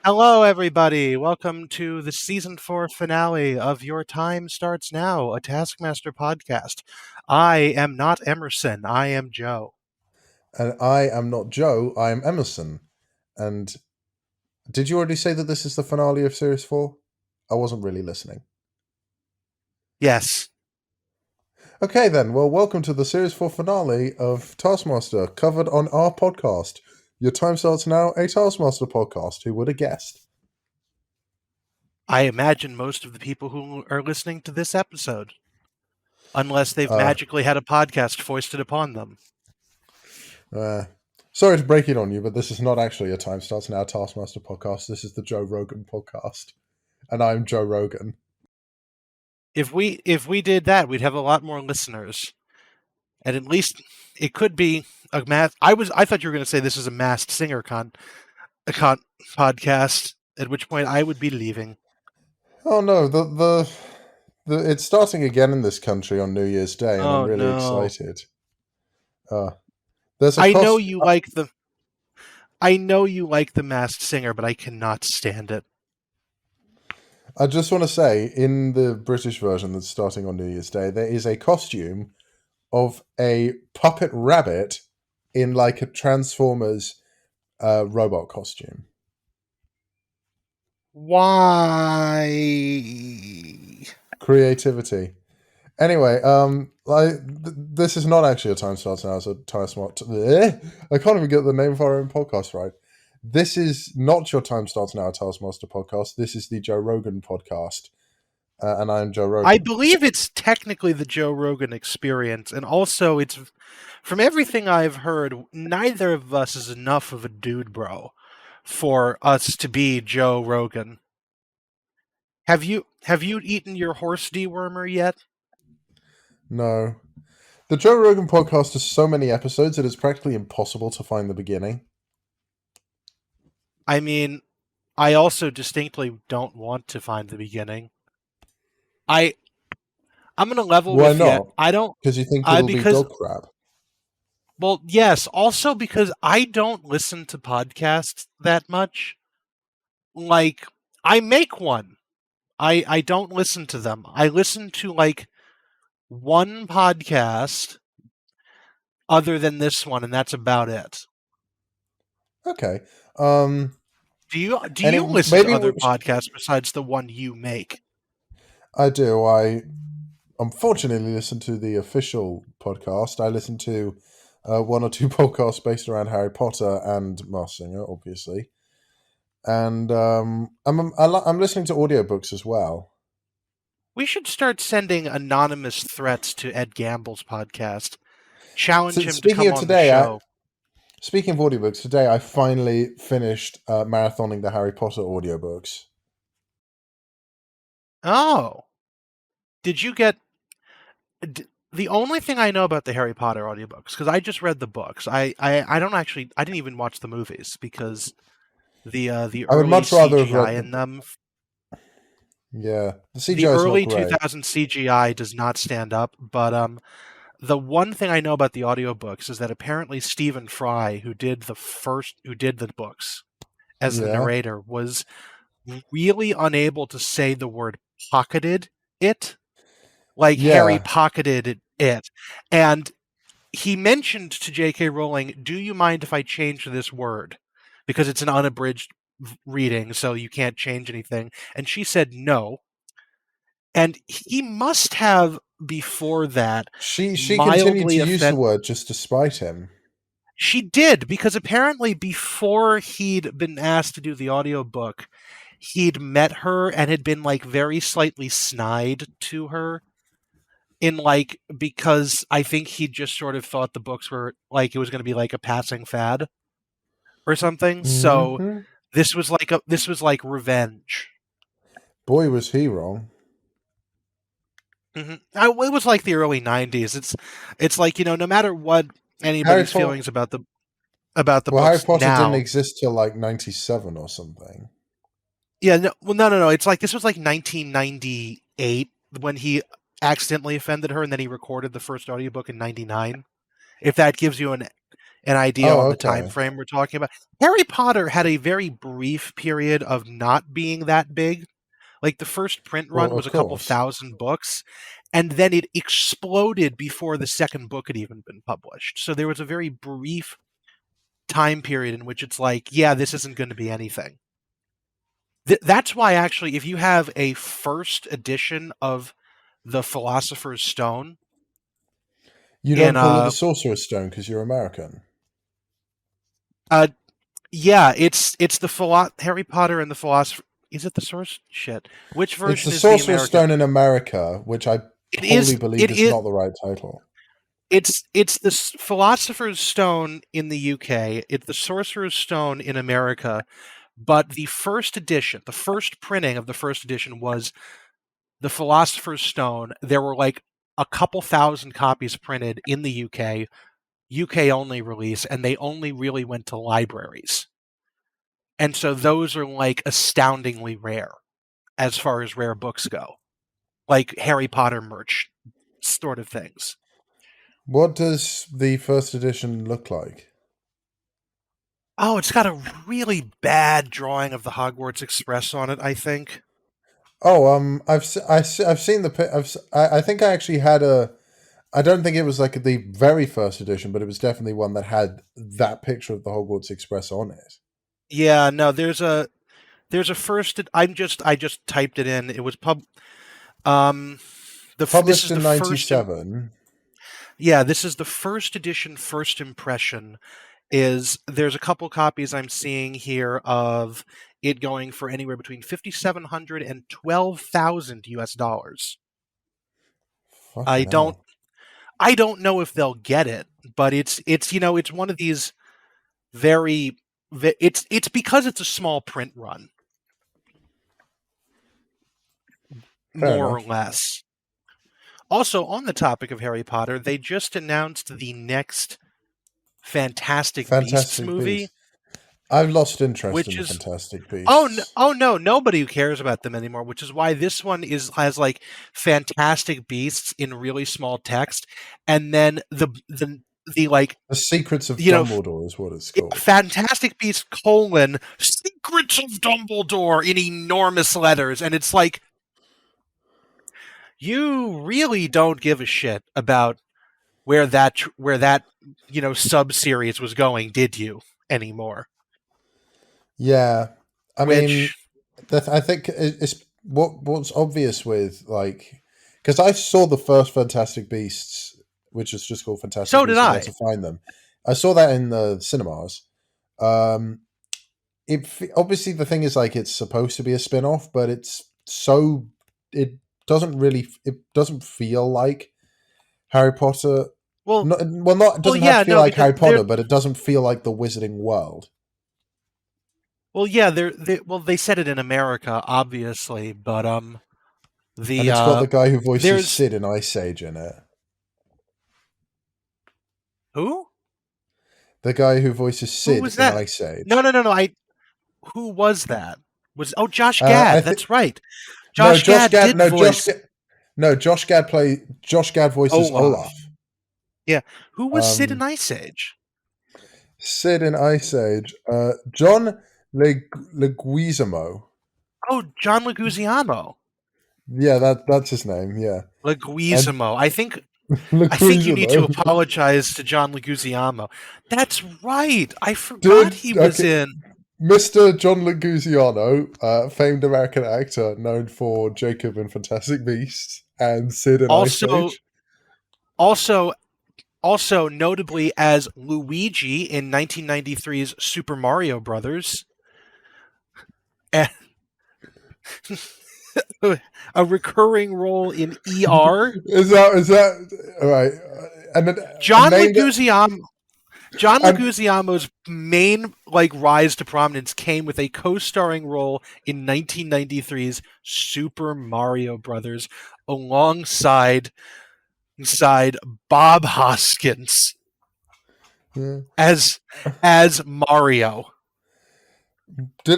Hello, everybody. Welcome to the season 4 finale of Your Time Starts Now, a Taskmaster podcast. I am not Emerson. I am Joe. And I am not Joe, I am Emerson. And did you already say that this is the finale of Series 4? I wasn't really listening. Yes. Okay then, well, welcome to the Series 4 finale of Taskmaster, covered on our podcast. Your Time Starts Now, a Taskmaster podcast. Who would have guessed? I imagine most of the people who are listening to this episode, unless they've magically had a podcast foisted upon them. Sorry to break it on you, but this is not actually a Time Starts Now Taskmaster podcast. This is the Joe Rogan podcast. And I'm Joe Rogan. If we did that, we'd have a lot more listeners. And at least it could be a math. I thought you were going to say this is a Masked Singer podcast, at which point I would be leaving. Oh no, it's starting again in this country on New Year's Day, and I'm really excited. I know you like the Masked Singer, but I cannot stand it. I just want to say, in the British version that's starting on New Year's Day, there is a costume of a puppet rabbit in like a Transformers robot costume. Why? Creativity. Anyway, this is not actually a Time Starts Now. It's a Time Smart. I can't even get the name of our own podcast right. This is not your Time Starts Now, a Taskmaster podcast. This is the Joe Rogan podcast. And I'm Joe Rogan. I believe it's technically the Joe Rogan experience. And also, it's from everything I've heard, neither of us is enough of a dude bro for us to be Joe Rogan. Have you eaten your horse dewormer yet? No. The Joe Rogan podcast has so many episodes that it's practically impossible to find the beginning. I mean, I also distinctly don't want to find the beginning. I'm going to level Why with not? you. I don't... Because you think it'll be dog crap. Well, yes. Also because I don't listen to podcasts that much. Like, I make one. I don't listen to them. I listen to, like, one podcast other than this one, and that's about it. Okay. Do you listen to other podcasts besides the one you make? I do. I unfortunately listen to the official podcast. I listen to one or two podcasts based around Harry Potter and Masked Singer, obviously. And I'm listening to audiobooks as well. We should start sending anonymous threats to Ed Gamble's podcast. Challenge him to come on the show. Speaking of audiobooks, today I finally finished marathoning the Harry Potter audiobooks. Oh. Did you get... The only thing I know about the Harry Potter audiobooks, because I just read the books, I didn't even watch the movies, because the early CGI in them... Yeah, the early 2000 CGI does not stand up, but the one thing I know about the audiobooks is that apparently Stephen Fry, who did the books as the narrator, was really unable to say the word pocketed it. Like Harry pocketed it. And he mentioned to J.K. Rowling, do you mind if I change this word? Because it's an unabridged reading, so you can't change anything. And she said no. And he must have, before that, she continued to use the word just to spite him. She did, because apparently before he'd been asked to do the audiobook, he'd met her and had been like very slightly snide to her. Because I think he just sort of thought the books were like, it was going to be like a passing fad or something. Mm-hmm. So this was like revenge. Boy, was he wrong. Mm-hmm. It was like the early 90s. It's like, no matter what anybody's feelings about the books Harry Potter now, didn't exist till like 97 or something. Yeah, no. It's like this was like 1998 when he accidentally offended her, and then he recorded the first audiobook in 99. If that gives you an idea Oh, on the time okay. frame we're talking about. Harry Potter had a very brief period of not being that big. Like the first print Well, run was of a couple course. thousand books, and then it exploded before the second book had even been published. So there was a very brief time period in which it's like, yeah, this isn't going to be anything. That's why, actually, if you have a first edition of the Philosopher's Stone You in don't call it the Sorcerer's Stone because you're American. uh yeah, it's the Harry Potter and the Philosopher. Is it the source? Shit. Which It's the version is the Sorcerer's American? Stone in America, which I It wholly is. believe It is is. not the right title. It's the Philosopher's Stone in the UK. It's the Sorcerer's Stone in America. But the first edition, the first printing of the first edition was the Philosopher's Stone. There were like a couple thousand copies printed in the UK, UK only release, and they only really went to libraries. And so those are like astoundingly rare as far as rare books go, like Harry Potter merch sort of things. What does the first edition look like? Oh, it's got a really bad drawing of the Hogwarts Express on it, I think. Oh, I've seen the I think I actually had a. I don't think it was like the very first edition, but it was definitely one that had that picture of the Hogwarts Express on it. Yeah, no, there's a first. I just typed it in. It was um this Published is the in first. '97. Yeah, this is the first edition. First impression is there's a couple copies I'm seeing here of it going for anywhere between 5,700 and 12,000 US dollars. I Fucking don't hell. I don't know if they'll get it, but it's one of these very it's because it's a small print run, Fair more or enough. less. Also, on the topic of Harry Potter, they just announced the next Fantastic Beasts Fantastic movie, Beasts. I've lost interest in which the is Fantastic Beasts. oh no, nobody cares about them anymore, which is why this one has like Fantastic Beasts in really small text, and then the like The Secrets of you know Dumbledore is what it's called. Fantastic Beasts Secrets of Dumbledore in enormous letters, and it's like you really don't give a shit about where that sub series was going, did you anymore? Yeah, I mean, Which I think it's what's obvious with like because I saw the first Fantastic Beasts, which is just called Fantastic so did Beasts and Where I. to Find Them. I saw that in the cinemas. Um, obviously the thing is like it's supposed to be a spin-off, but it it doesn't feel like Harry Potter. Well, Not it well, doesn't have to yeah, feel no, like because Harry Potter, but it doesn't feel like the Wizarding World. well, yeah, they said it in America, obviously, but And the it's got the guy who voices there's Sid in Ice Age in it. who The guy who voices who Sid was in that? Ice No, Age. no, no, no. Who was that? Josh I Gad? think That's right. no, Josh Gad did voice Josh Gad voices Olaf. Olaf. Yeah, who was Sid in Um, Ice Age? Sid in Ice Age. John Leguizamo. Oh, John Leguizamo. Yeah, that's his name. Yeah, and Leguizamo. I think you need to Leguizamo. apologize to John Leguizamo. That's right. I forgot Dude, he was okay, in. Mr. John Leguizamo, famed American actor known for Jacob in Fantastic Beasts and Sid in Ice Also, Age. also, also notably as Luigi in 1993's Super Mario Brothers, and a recurring role in ER. Is that all right? And then a John name that Leguizamo. John and Leguizamo's main rise to prominence came with a co-starring role in 1993's Super Mario Brothers alongside Bob Hoskins yeah. as Mario.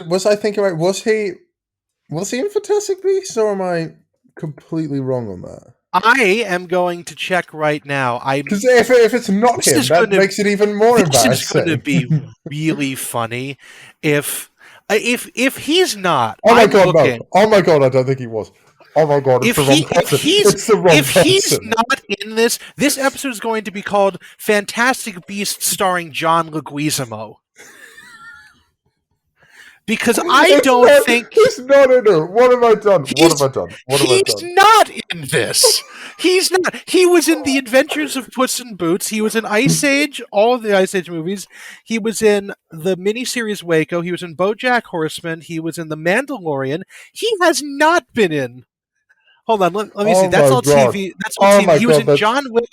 Was I thinking right? Was he in Fantastic Beasts, or am I completely wrong on that? I am going to check right now. Because if it's not him, that makes it even more embarrassing. This is going to be really funny if he's not. Oh my god, no! Oh my god, I don't think he was. Oh my god, it's the wrong person. It's the wrong person. If he's not in this episode is going to be called Fantastic Beasts starring John Leguizamo. Because I don't think... He's not in it. What have I done? What have I done? He's not in this. He's not. He was in The Adventures of Puss in Boots. He was in Ice Age, all of the Ice Age movies. He was in the miniseries Waco. He was in BoJack Horseman. He was in The Mandalorian. He has not been in... Hold on, let me see. That's all TV. That's all TV. He was in John Wick.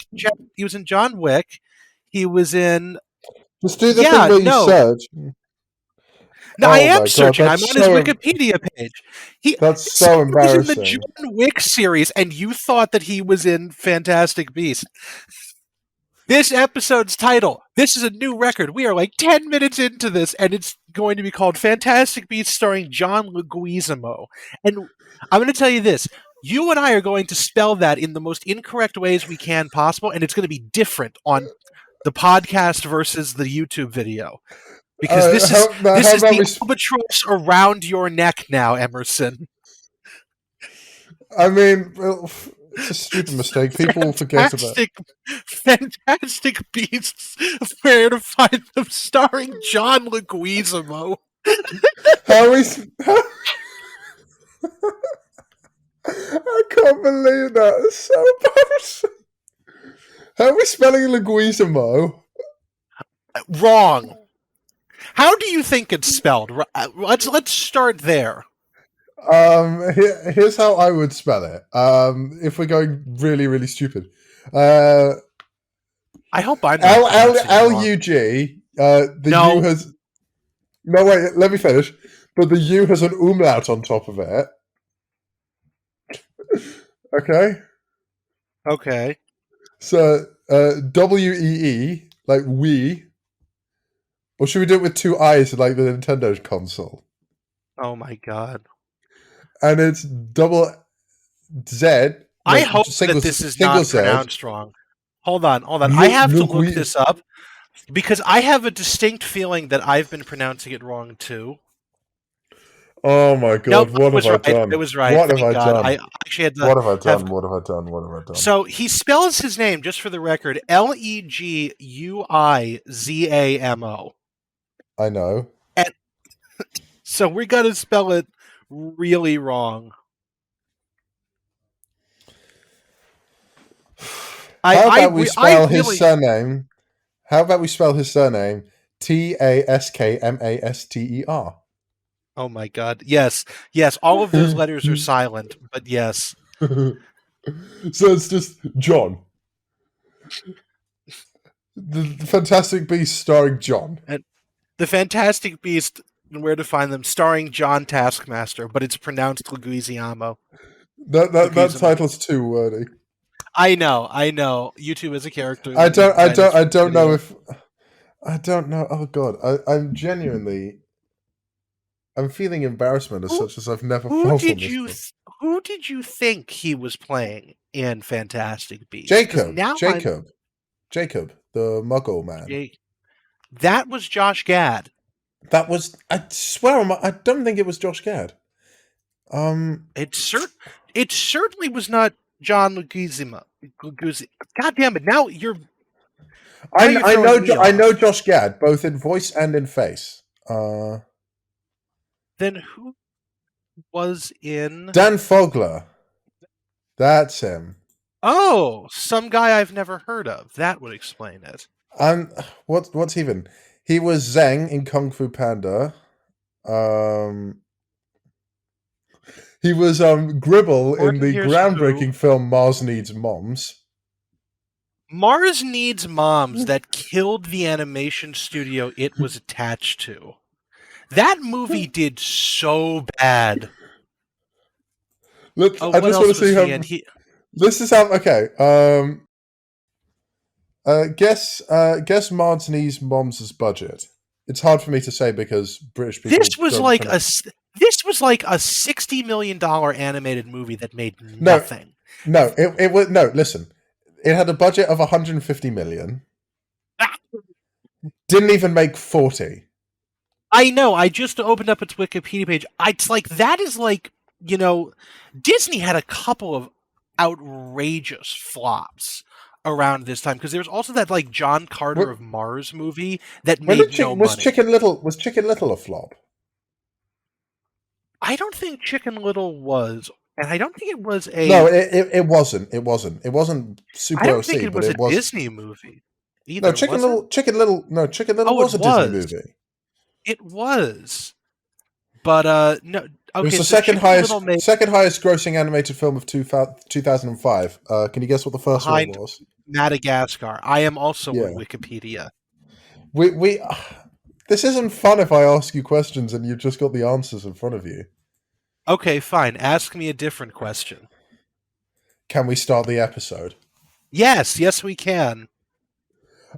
He was in John Wick. He was in... Just do the thing where you search. No, I am searching. I'm on his Wikipedia page. That's so embarrassing. He was in the John Wick series, and you thought that he was in Fantastic Beasts. This episode's title, this is a new record. We are like 10 minutes into this, and it's going to be called Fantastic Beasts starring John Lügweezamöö. And I'm going to tell you this. You and I are going to spell that in the most incorrect ways we can possible, and it's going to be different on the podcast versus the YouTube video. Because this is the albatross around your neck now, Emerson. I mean, it's a stupid mistake. People will forget about it. Fantastic Beasts, where to find them, starring John Leguizamo. I can't believe that. It's so embarrassing. How are we spelling Leguizamo? Wrong. How do you think it's spelled? Let's start there. Here's how I would spell it. If we're going really, really stupid. I hope I'm not L-U-G. No. U has... No, wait, let me finish. But the U has an umlaut on top of it. Okay? Okay. So, W-E-E, like we... Or should we do it with two I's like the Nintendo console? Oh my god. And it's double Z. I hope that this is not pronounced wrong. Hold on. I have to look this up because I have a distinct feeling that I've been pronouncing it wrong too. Oh my god, what have I done? It was right. What have I done? I actually had to What have I done? What have I done? What have I done? So he spells his name, just for the record, Leguizamo. I know. And so we got to spell it really wrong. How about we spell his surname? How about we spell his surname Taskmaster? Oh my god! Yes. All of those letters are silent, but yes. So it's just John. The Fantastic Beast starring John. And the Fantastic Beast and Where to Find Them starring John Taskmaster, but it's pronounced Lügweezamöö. That title's too wordy. I know. YouTube is a character. I don't know. Oh god, I'm genuinely. I'm feeling embarrassment as such as I've never felt. Who did you think he was playing in Fantastic Beasts? Jacob, the Muggle man. That was Josh Gad. That was. I swear, I don't think it was Josh Gad. It certainly was not John Leguizamo. God damn it! Now you're. I know Josh Gad both in voice and in face. Then who was in Dan Fogler? That's him. Oh, some guy I've never heard of. That would explain it. What's even? He was Zeng in Kung Fu Panda. He was Gribble in the groundbreaking film Mars Needs Moms. Mars Needs Moms that killed the animation studio it was attached to. That movie did so bad. Look, I just want to see how. This is how. Okay. Guess Mars Needs Moms' budget. It's hard for me to say because British people. This was like a $60 million animated movie that made nothing. No, it was no. Listen, it had a budget of 150 million. Didn't even make 40. I know. I just opened up its Wikipedia page. It's like that is like, Disney had a couple of outrageous flops around this time because there was also that like John Carter of Mars movie that made no money. Was Chicken Little a flop? I don't think Chicken Little was, and I don't think it was a. No, it wasn't. It wasn't super. I don't think it but was it a Disney movie. Either, no, Chicken Little was a Disney movie. It was, but no. Okay, It was the so second highest grossing animated film of 2005. Can you guess what the first one was? Madagascar. I am also on Wikipedia. We this isn't fun if I ask you questions and you've just got the answers in front of you. Okay, fine. Ask me a different question. Can we start the episode? Yes, we can.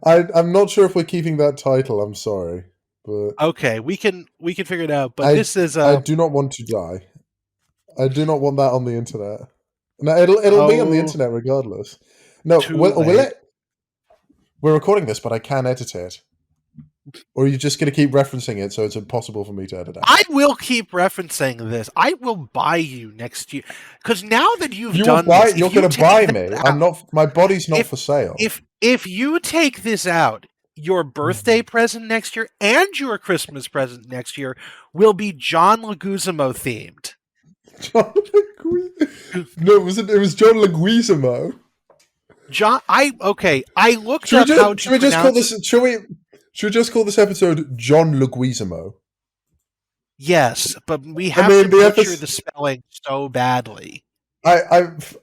I'm not sure if we're keeping that title. I'm sorry, but okay, we can figure it out. But this is. I do not want to die. I do not want that on the internet. No, it'll be on the internet regardless. No, will it? We're recording this, but I can edit it. Or are you just going to keep referencing it so it's impossible for me to edit out? I will keep referencing this. I will buy you next year. Because now that you're going to buy me. I'm not. My body's not for sale. If you take this out, your birthday present next year and your Christmas present next year will be John Leguizamo themed. John Leguizamo? No, it was John Lügweezamöö. I looked up how to pronounce it. Should we just call this episode John Lügweezamöö? Yes, but we have to butcher the spelling so badly. I've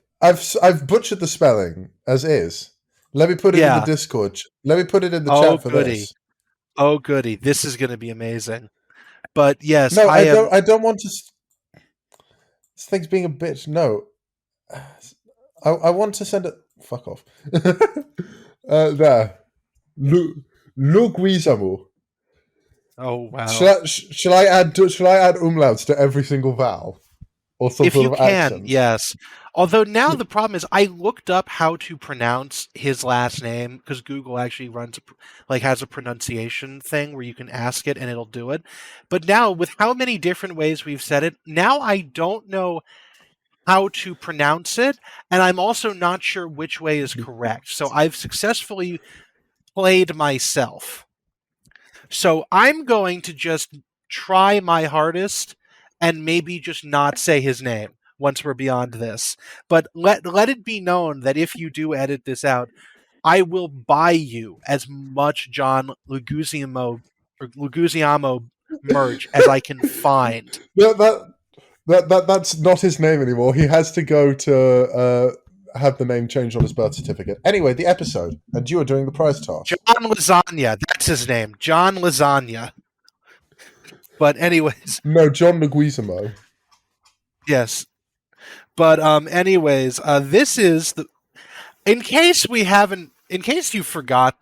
butchered the spelling as is. Let me put it in the Discord. Let me put it in the chat for this. Oh, goody! This is going to be amazing. But yes, no, I don't want to. This thing's being a bitch. No, I want to send it. Fuck off. There. Lügweezamöö. Oh wow! Shall I add umlauts to every single vowel, or some sort of accent? Yes. Although now the problem is, I looked up how to pronounce his last name because Google actually has a pronunciation thing where you can ask it and it'll do it. But now with how many different ways we've said it, now I don't know how to pronounce it, and I'm also not sure which way is correct. So I've successfully played myself. So I'm going to just try my hardest and maybe just not say his name once we're beyond this. But let it be known that if you do edit this out, I will buy you as much John Leguizamo merch as I can find. That's not his name anymore. He has to go to have the name changed on his birth certificate. Anyway, the episode, and you are doing the prize task. John Lasagna, that's his name. John Lasagna. But anyways. No, John Lügweezamöö. Yes. But anyways, this is in case you forgot,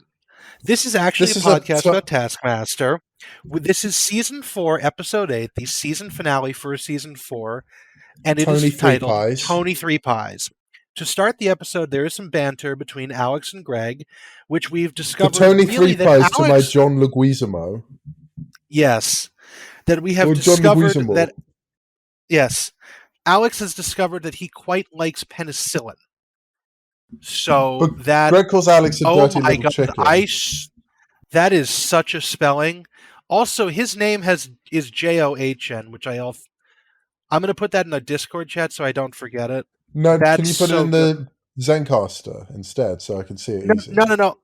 this is actually a podcast about Taskmaster. This is season 4, episode 8, the season finale for season 4, and it is titled Tony Three Pies. To start the episode, there is some banter between Alex and Greg, which we've discovered. Tony Three Pies to my John Lügweezamöö. Yes, that we have discovered that. Yes, Alex has discovered that he quite likes penicillin. So that Greg calls Alex a dirty little chicken. That is such a spelling. Also, his name is John, which I'm going to put that in the Discord chat so I don't forget it. No, can you put it in the Zencastr instead so I can see it easy? No.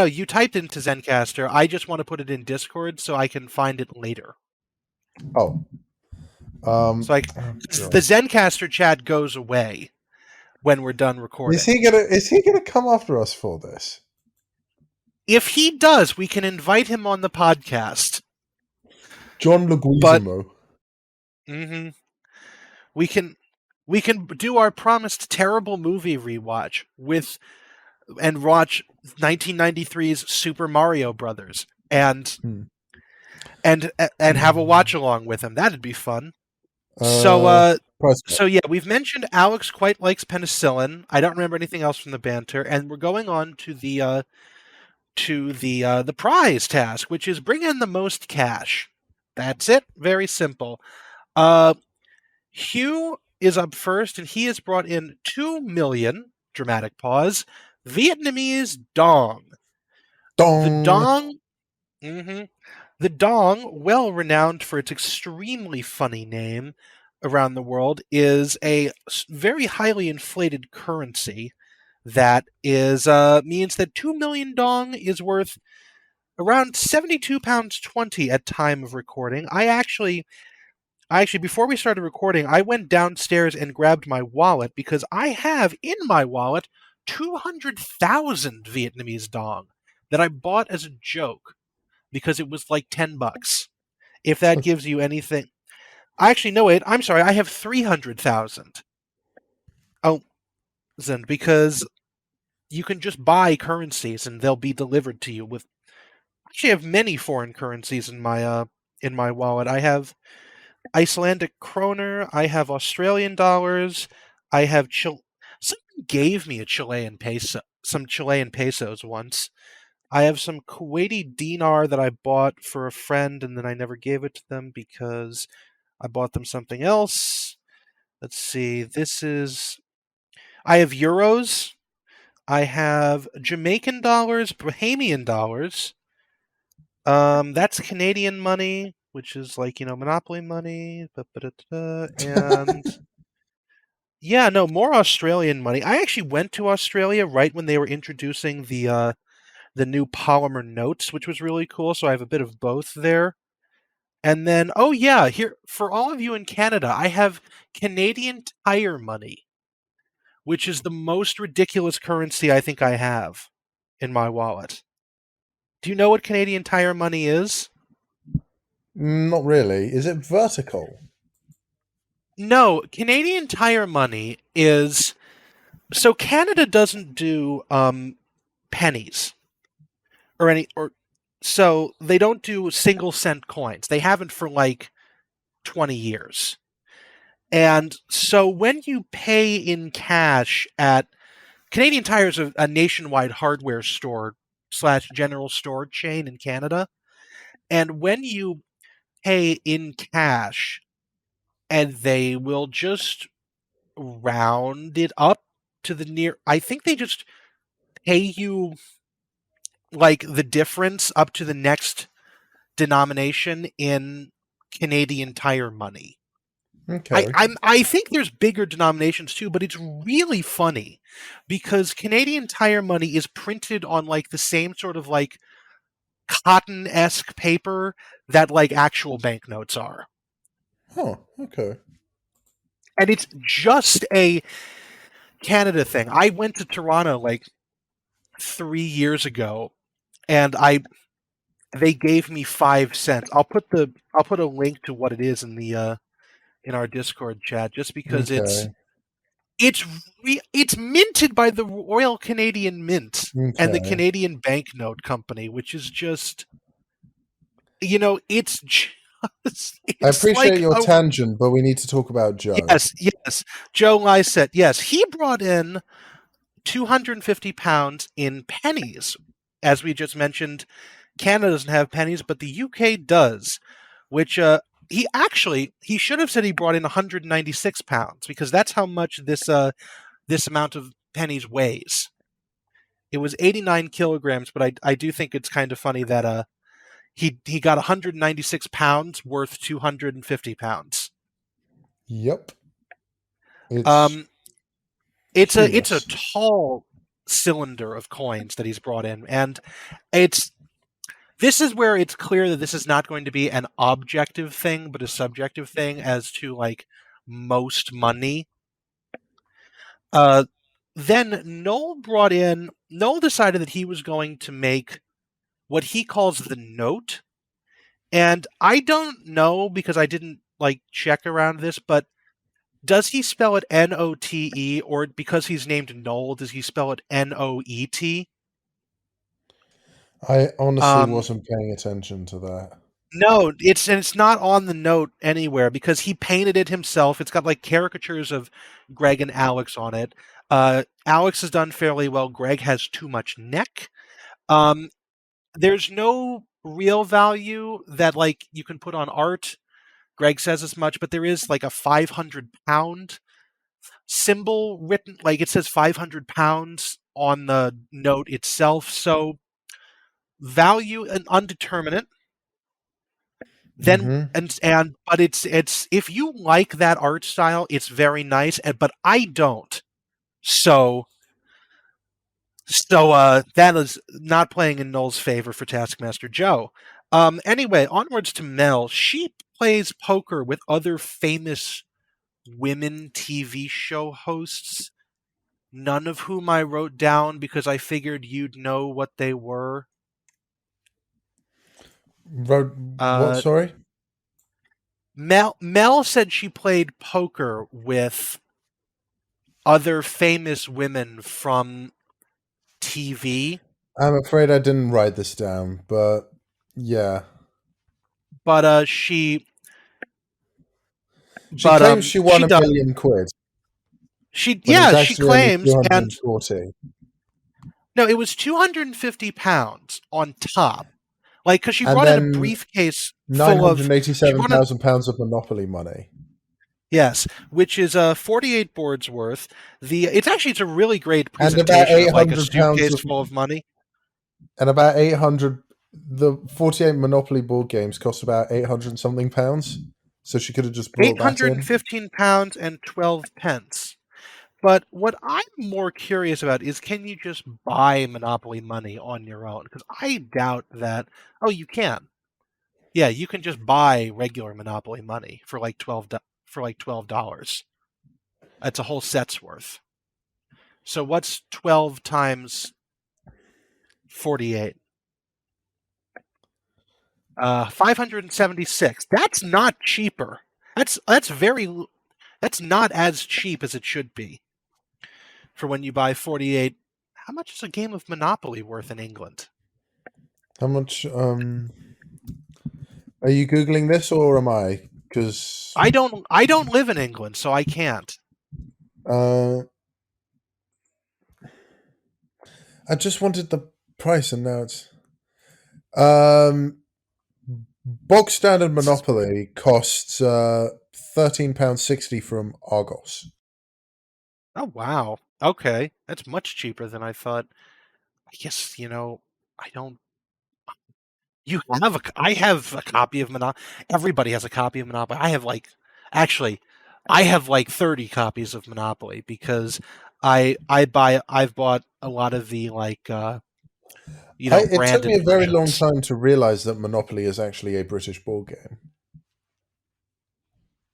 You typed into Zencastr. I just want to put it in Discord so I can find it later. Oh. The Zencastr chat goes away when we're done recording. Is he gonna come after us for this? If he does, we can invite him on the podcast. John Lügweezamöö. We can do our promised terrible movie rewatch and watch 1993's Super Mario Brothers and have a watch along with him. That'd be fun. Price So yeah, we've mentioned Alex quite likes penicillin. I don't remember anything else from the banter, and we're going on to the prize task, which is bring in the most cash. That's it. Very simple. Hugh is up first, and he has brought in 2 million. Dramatic pause. Vietnamese dong. The dong. dong. hmm The dong, well renowned for its extremely funny name around the world, is a very highly inflated currency that is means that 2 million dong is worth around £72.20 at time of recording. I actually, before we started recording, I went downstairs and grabbed my wallet because I have in my wallet 200,000 Vietnamese dong that I bought as a joke because it was like $10. If that gives you anything. Actually, no, wait, I'm sorry, I have 300,000. Oh, because you can just buy currencies and they'll be delivered to you with. Actually, I have many foreign currencies in my wallet. I have Icelandic kroner. I have Australian dollars. I have Someone gave me a Chilean peso, some Chilean pesos once. I have some Kuwaiti dinar that I bought for a friend, and then I never gave it to them because I bought them something else. Let's see. I have euros. I have Jamaican dollars, Bahamian dollars. That's Canadian money, which is like, Monopoly money. And yeah, no, more Australian money. I actually went to Australia right when they were introducing the new polymer notes, which was really cool. So I have a bit of both there. And then, oh yeah, here for all of you in Canada, I have Canadian Tire money, which is the most ridiculous currency I think I have in my wallet. Do you know what Canadian Tire money is? Not really. Is it vertical? No, Canadian Tire money is so Canada doesn't do pennies or so they don't do single cent coins. They haven't for like 20 years. And so when you pay in cash at Canadian Tire is a nationwide hardware store / general store chain in Canada. And when you pay in cash, and they will just round it up to the near, I think they just pay you like the difference up to the next denomination in Canadian Tire money. Okay. I think there's bigger denominations too, but it's really funny because Canadian Tire money is printed on like the same sort of like cotton-esque paper that like actual banknotes are. Huh. Okay. And it's just a Canada thing. I went to Toronto like 3 years ago and they gave me 5 cents. I'll put a link to what it is in our Discord chat just because Okay. it's minted by the Royal Canadian Mint and the Okay. Canadian Banknote Company, which is just it's just I it's appreciate like your a tangent, but we need to talk about Joe. yes. Joe Lycett, yes, he brought in £250 in pennies. As we just mentioned, Canada doesn't have pennies, but the UK does, which he should have said he brought in £196 because that's how much this amount of pennies weighs. It was 89 kilograms, but I do think it's kind of funny that he got 196 pounds worth 250 pounds. Yep. It's Um, it's a humorous. tall cylinder of coins that he's brought in, and this is where it's clear that this is not going to be an objective thing, but a subjective thing as to like most money. Then Nole decided that he was going to make what he calls the note. And I don't know because I didn't like check around this, but does he spell it Note, or because he's named Nole, does he spell it Noet? I honestly Um, wasn't paying attention to that. No, it's not on the note anywhere because he painted it himself. It's got like caricatures of Greg and Alex on it. Alex has done fairly well. Greg has too much neck. Um, there's no real value that like you can put on art. Greg says as much, but there is like a 500 pound symbol written, like it says 500 pounds on the note itself. So value and undeterminate. Then Mm-hmm. and but it's if you like that art style, it's very nice. But I don't. So that is not playing in Noel's favor for Taskmaster Joe. Anyway, onwards to Mel. She plays poker with other famous women TV show hosts, none of whom I wrote down because I figured you'd know what they were. What? Uh, Sorry. Mel said she played poker with other famous women from TV, I'm afraid I didn't write this down, but yeah. but she She but claims she won she a does million quid she when it was yeah she actually only claims, and 240. no, it was 250 pounds on top, like because she And brought in a then briefcase full of she brought in £987 of Monopoly money. yes, which is 48 boards worth. It's a really great And about presentation of like a £800 suitcase of full of money. and about 800 the 48 Monopoly board games cost about 800 and something pounds. So she could have just brought that in. £815 and 12 pence. But what I'm more curious about is, can you just buy Monopoly money on your own? Because I doubt that. Oh, you can. Yeah, you can just buy regular Monopoly money for like $12. That's a whole set's worth. So what's 12 times 48? 576. That's not cheaper. That's not as cheap as it should be for when you buy 48. How much is a game of Monopoly worth in England? How much are you googling this or am I? Cuz I don't live in England, so I can't. uh I just wanted the price and now it's box standard Monopoly costs £13.60 from Argos. Oh wow. Okay, that's much cheaper than I thought. I guess, I don't I have a copy of Monopoly. Everybody has a copy of Monopoly. Actually, I have like 30 copies of Monopoly because I've bought a lot of the like It took me branded a very long versions. time to realize that Monopoly is actually a British board game.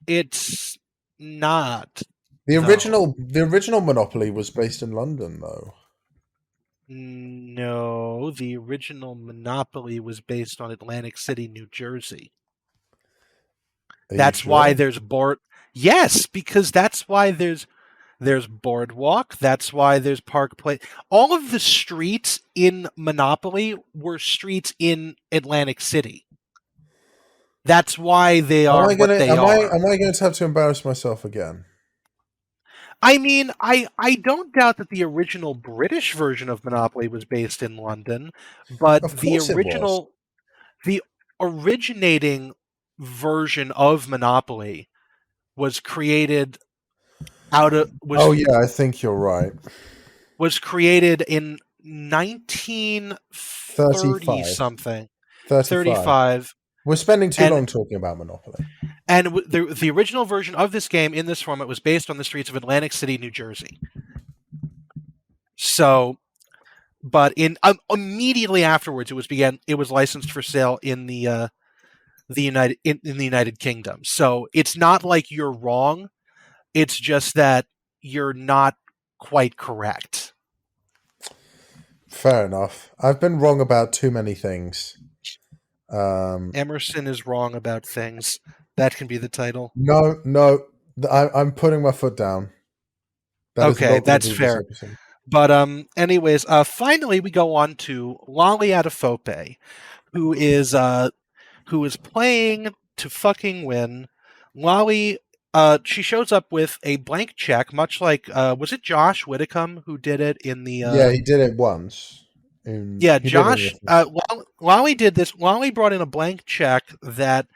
It's not, though. The original Monopoly was based in London, though. No, the original Monopoly was based on Atlantic City, New Jersey. Are you That's why sure? there's board. Yes, because that's why there's Boardwalk. That's why there's Park Place. All of the streets in Monopoly were streets in Atlantic City. That's why they Am are I what gonna they are. am I going to have to embarrass myself again? I mean, I don't doubt that the original British version of Monopoly was based in London, but Of course it was. the originating version of Monopoly was created out of Oh yeah, I think you're right. was created in 1930 35. something, 35. 35, We're spending too and long talking about Monopoly. the original version of this game in this format was based on the streets of Atlantic City, New Jersey. So, but in immediately afterwards, it was licensed for sale in in the United Kingdom. So it's not like you're wrong. It's just that you're not quite correct. Fair enough. I've been wrong about too many things. Emerson is wrong about things. That can be the title. No, no, I'm putting my foot down. That is Okay, not going to that's be this fair. episode. But anyways, finally we go on to Lolly Adefope, who is who is playing to fucking win. Lolly, she shows up with a blank check, much like was it Josh Widdicombe who did it in the? Yeah, he did it once. Yeah, Josh. Lolly did this. Lolly brought in a blank check that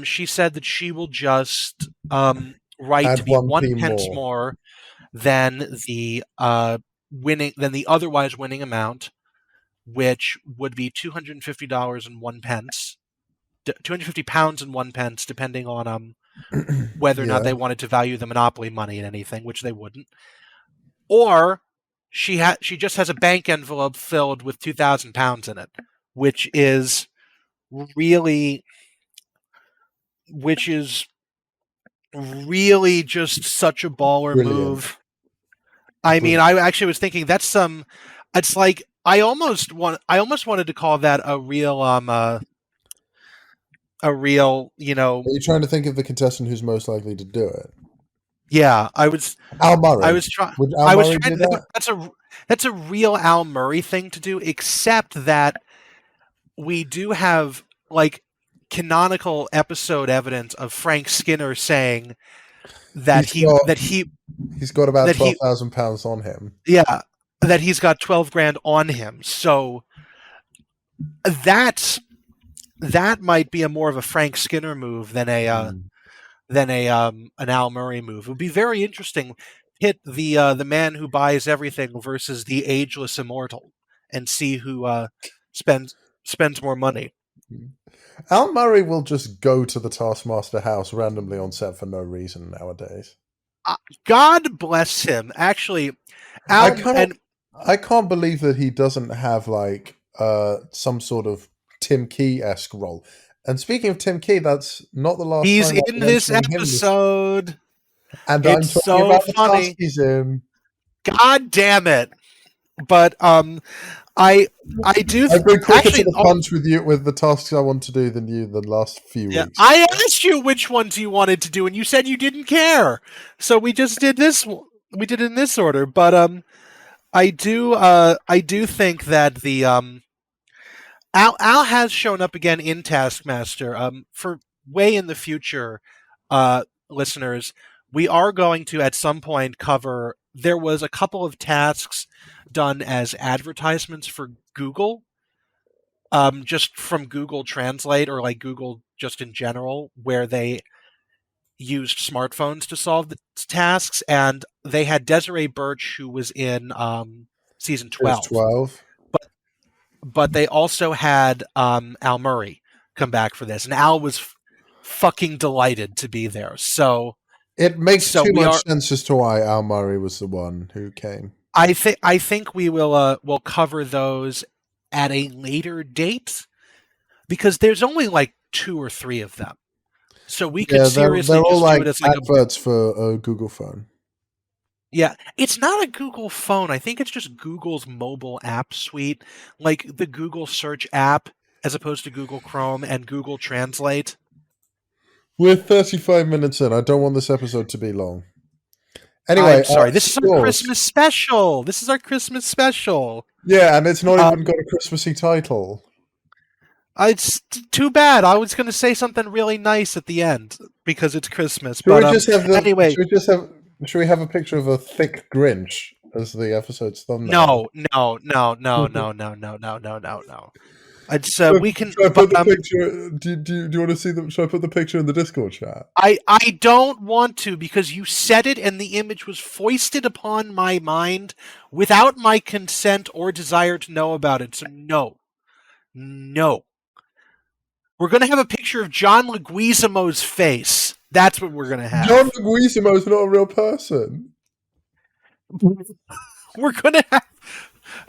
she said that she will just write Add to be 1p 1 pence more than the otherwise winning amount, which would be $250 and 1 pence, £250 and 1 pence, depending on whether or not they wanted to value the monopoly money in anything, which they wouldn't. Or she just has a bank envelope filled with £2,000 in it, which is really just such a baller move. I mean, I actually was thinking that's some. It's like I almost wanted to call that a real. You know. Are you trying to think of the contestant who's most likely to do it? Yeah, I was. Al Murray. I was trying. I was trying to think that's a real Al Murray thing to do, except that we do have like canonical episode evidence of Frank Skinner saying that he's got about £12,000 on him. Yeah, that he's got $12,000 on him. So that might be a more of a Frank Skinner move than an Al Murray move. It would be very interesting. Hit the man who buys everything versus the ageless immortal, and see who spends more money. Al Murray will just go to the Taskmaster house randomly on set for no reason nowadays. God bless him. Actually, I can't believe that he doesn't have like some sort of Tim Key-esque role. And speaking of Tim Key, that's not the last he's time in this episode. And it's I'm talking about funny. He's in. God damn it! But I do. I've been quicker to the punch with the tasks I want to do than you the last few weeks. I asked you which ones you wanted to do, and you said you didn't care. So we just did this. We did it in this order. But I do think that the Al has shown up again in Taskmaster. For way in the future, listeners, we are going to at some point cover. There was a couple of tasks done as advertisements for Google, just from Google Translate or like Google just in general, where they used smartphones to solve the tasks, and they had Desiree Birch, who was in season 12. But they also had Al Murray come back for this, and Al was fucking delighted to be there. So it makes too much sense as to why Al Murray was the one who came. I think we will we'll cover those at a later date, because there's only like 2 or 3 of them, so we could seriously they're all just do it as like adverts for a Google phone. Yeah, it's not a Google phone. I think it's just Google's mobile app suite, like the Google Search app, as opposed to Google Chrome and Google Translate. We're 35 minutes in. I don't want this episode to be long. Anyway, I'm sorry. This is our Christmas special. Yeah, and it's not even got a Christmassy title. It's too bad. I was going to say something really nice at the end because it's Christmas. Should we have a picture of a thick Grinch as the episode's thumbnail? No. We can. Should I put the picture? Do you want to see them? Should I put the picture in the Discord chat? I don't want to, because you said it and the image was foisted upon my mind without my consent or desire to know about it. So no. We're going to have a picture of John Lügweezamöö's face. That's what we're going to have. John Lügweezamöö's not a real person. We're going to have...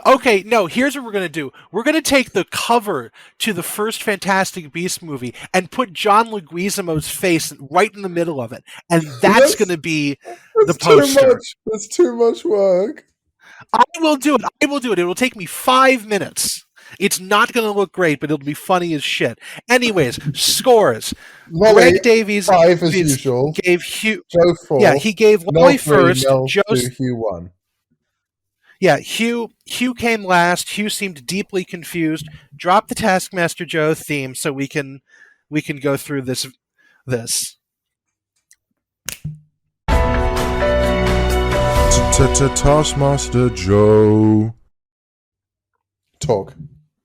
Okay, no, here's what we're going to do. We're going to take the cover to the first Fantastic Beasts movie and put John Lügweezamöö's face right in the middle of it. And that's going to be the poster. That's too much work. I will do it. It will take me 5 minutes. It's not going to look great, but it'll be funny as shit. Anyways, scores. Greg Davies 5 as usual. Gave Hugh. Joe 4. Yeah, he gave Lolly first. Hugh 1. Yeah, Hugh came last. Hugh seemed deeply confused. Drop the Taskmaster Joe theme so we can go through this. Taskmaster Joe. Talk.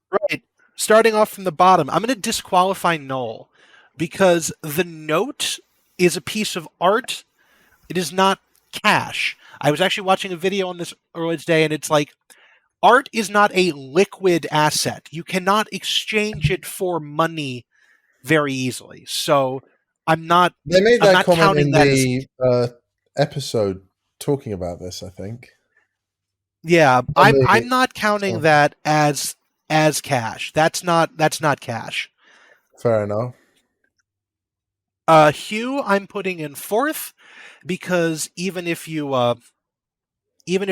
Right. Starting off from the bottom, I'm going to disqualify Nole because the note is a piece of art. It is not cash. I was actually watching a video on this earlier today, and it's like, art is not a liquid asset. You cannot exchange it for money very easily. So I'm not They made I'm that not comment counting in that as the episode talking about this, I think. yeah, On I'm not counting sorry. that as cash. That's not cash. Fair enough. Hugh, I'm putting in fourth because even if you do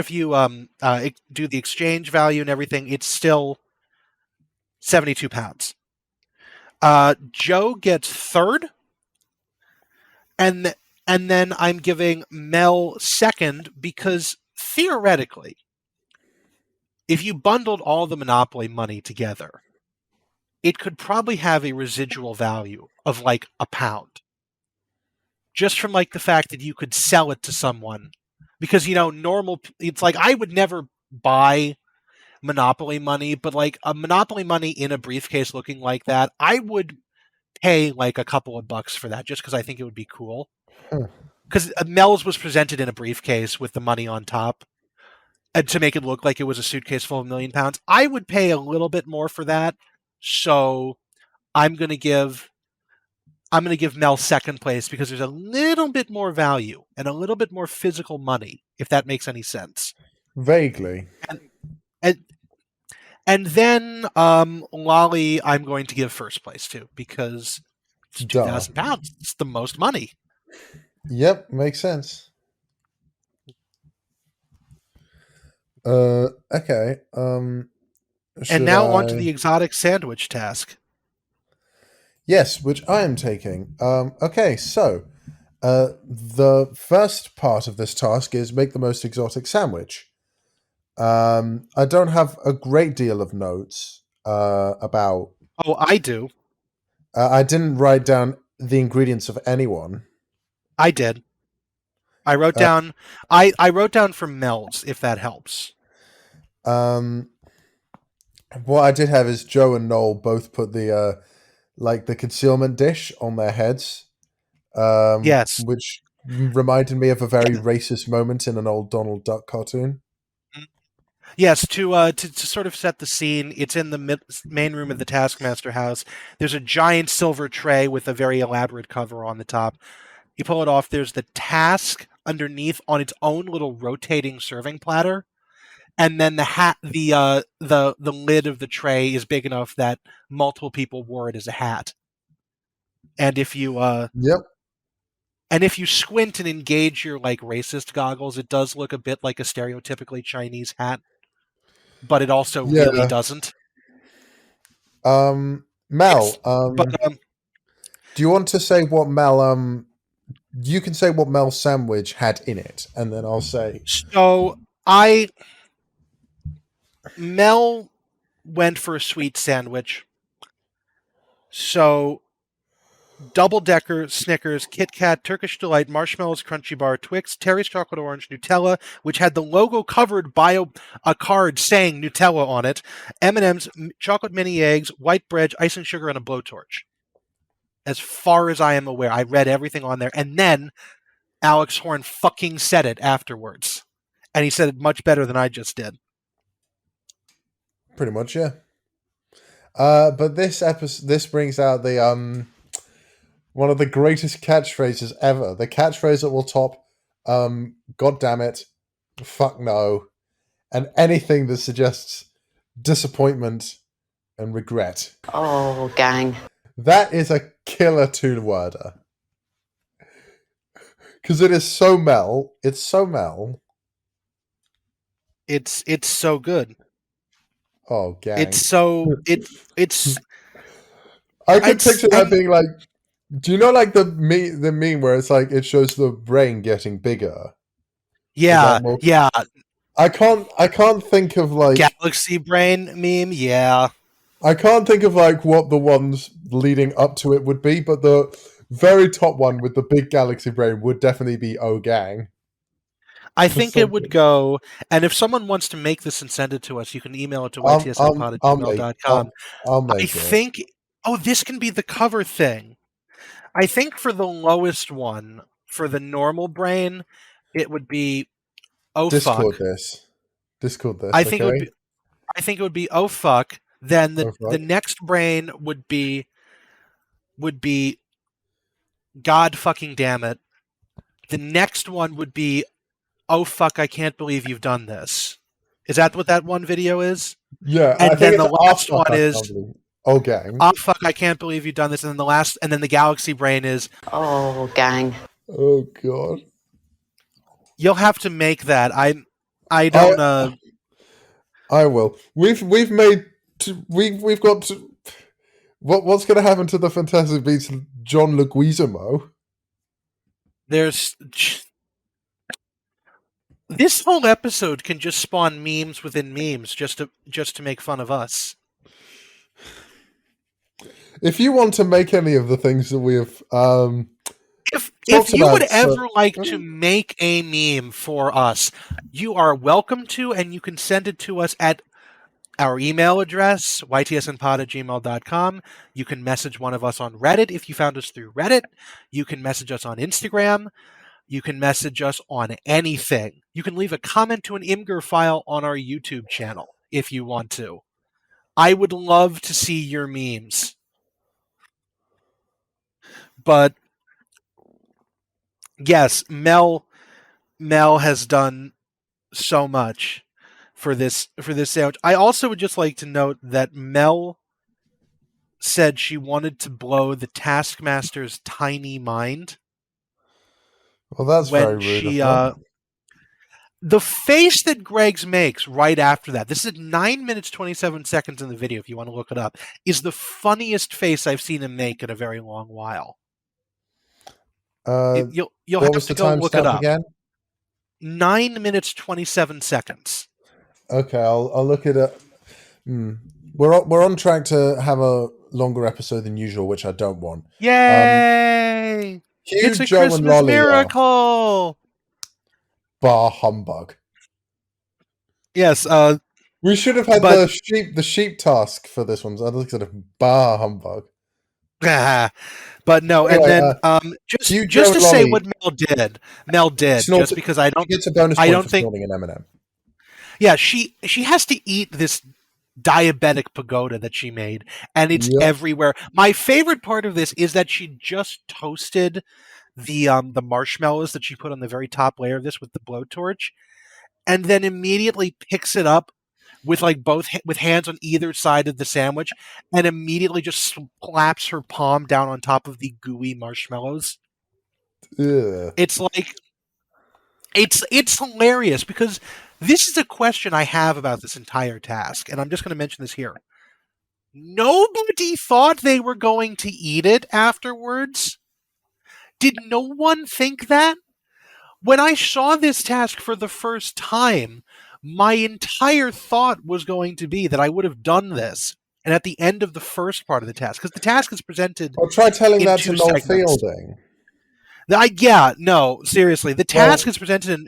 the exchange value and everything, it's still £72. Joe gets third, and then I'm giving Mel second because theoretically, if you bundled all the Monopoly money together, it could probably have a residual value of like £1. Just from like the fact that you could sell it to someone. Because, it's like I would never buy Monopoly money, but like a Monopoly money in a briefcase looking like that, I would pay like a couple of bucks for that just because I think it would be cool. Because Mel's was presented in a briefcase with the money on top, and to make it look like it was a suitcase full of £1,000,000. I would pay a little bit more for that, so I'm gonna give Mel second place because there's a little bit more value and a little bit more physical money, if that makes any sense. Vaguely. And then Lolly, I'm going to give first place to because it's £2,000. It's the most money. Yep, makes sense. Okay. And now on to the exotic sandwich task. Yes, which I am taking. Okay, so the first part of this task is make the most exotic sandwich. I don't have a great deal of notes about. Oh, I do. I didn't write down the ingredients of anyone. I did. I wrote down. I wrote down for Mel's, if that helps. What I did have is Joe and Nole both put the the concealment dish on their heads. Yes. Which reminded me of a very racist moment in an old Donald Duck cartoon. Yes, to sort of set the scene, it's in the main room of the Taskmaster house. There's a giant silver tray with a very elaborate cover on the top. You pull it off, there's the task underneath on its own little rotating serving platter. And then the lid of the tray is big enough that multiple people wore it as a hat. And if you Yep. And if you squint and engage your like racist goggles, it does look a bit like a stereotypically Chinese hat, but it also really doesn't. Mel, do you want to say what Mel you can say what Mel's sandwich had in it, and then I'll say. So Mel went for a sweet sandwich. So double-decker, Snickers, Kit Kat, Turkish Delight, Marshmallows, Crunchy Bar, Twix, Terry's Chocolate Orange, Nutella, which had the logo covered by a card saying Nutella on it, M&M's, chocolate mini eggs, white bread, icing sugar, and a blowtorch. As far as I am aware, I read everything on there, and then Alex Horn fucking said it afterwards. And he said it much better than I just did. Pretty much, yeah. But this brings out the one of the greatest catchphrases ever. The catchphrase that will top God damn it, fuck no, and anything that suggests disappointment and regret. Oh, gang. That is a killer two-worder. Because it is so Mel. It's so Mel. It's so good. Oh, gang. It's I could picture that being like, do you know like the meme where it's like it shows the brain getting bigger? Yeah, yeah. I can't think of like Galaxy Brain meme, yeah. I can't think of like what the ones leading up to it would be, but the very top one with the big galaxy brain would definitely be O Gang. I For think it would something. go, and if someone wants to make this and send it to us, you can email it to ytsnpod at I'll make gmail.com. I'll I make it. think, oh, this can be the cover thing. I think for the lowest one, for the normal brain, it would be, oh Discord fuck. this. Discord I this, think it would okay? be, I think it would be, oh fuck. Then Oh the fuck. next brain would be, God fucking damn it. The next one would be, oh fuck, I can't believe you've done this. Is that what that one video is? Yeah, I And think then it's the last fuck one I is, can't believe. Oh gang. oh fuck, I can't believe you've done this. And then the Galaxy Brain is, Oh, gang. Oh god. you'll have to make that. I don't I will. We've made we've got to, what's going to happen to the Fantastic Beasts John Lügweezamöö? there's this whole episode can just spawn memes within memes just to make fun of us. If you want to make any of the things that we have If you would about, ever like to make a meme for us, you are welcome to, and you can send it to us at our email address, ytsnpod@gmail.com. You can message one of us on Reddit if you found us through Reddit. You can message us on Instagram. You can message us on anything. You can leave a comment to an Imgur file on our YouTube channel if you want to. I would love to see your memes. But yes, Mel has done so much for this sandwich. I also would just like to note that Mel said she wanted to blow the Taskmaster's tiny mind. well, that's very When rude she of her. the face that Greg's makes right after that, this is 9 minutes 27 seconds in the video if you want to look it up, is the funniest face I've seen him make in a very long while. You'll What have was to the go look it timestamp up. again? 9 minutes 27 seconds. Okay, I'll look it up. We're on track to have a longer episode than usual, which I don't want. Yay! Hugh, It's a Joe, and Christmas Lolly miracle. bar humbug. Yes, We should have had but- the sheep task for this one. So I looked at it, bar humbug. but no, Anyway, and then Hugh, just Joe, to and say Lolly what Mel did, snorted- just because I She gets a bonus I point don't for think- snorting an M&M. yeah, she has to eat this diabetic pagoda that she made, and it's Yep. everywhere. My favorite part of this is that she just toasted the marshmallows that she put on the very top layer of this with the blowtorch, and then immediately picks it up with like with hands on either side of the sandwich, and immediately just slaps her palm down on top of the gooey marshmallows. Ugh. It's like it's hilarious because this is a question I have about this entire task, and I'm just going to mention this here. Nobody thought they were going to eat it afterwards. Did no one think that? When I saw this task for the first time, my entire thought was going to be that I would have done this, and at the end of the first part of the task, because the task is presented Well, try telling in that to two Noel segments. Fielding. No, seriously. The task is presented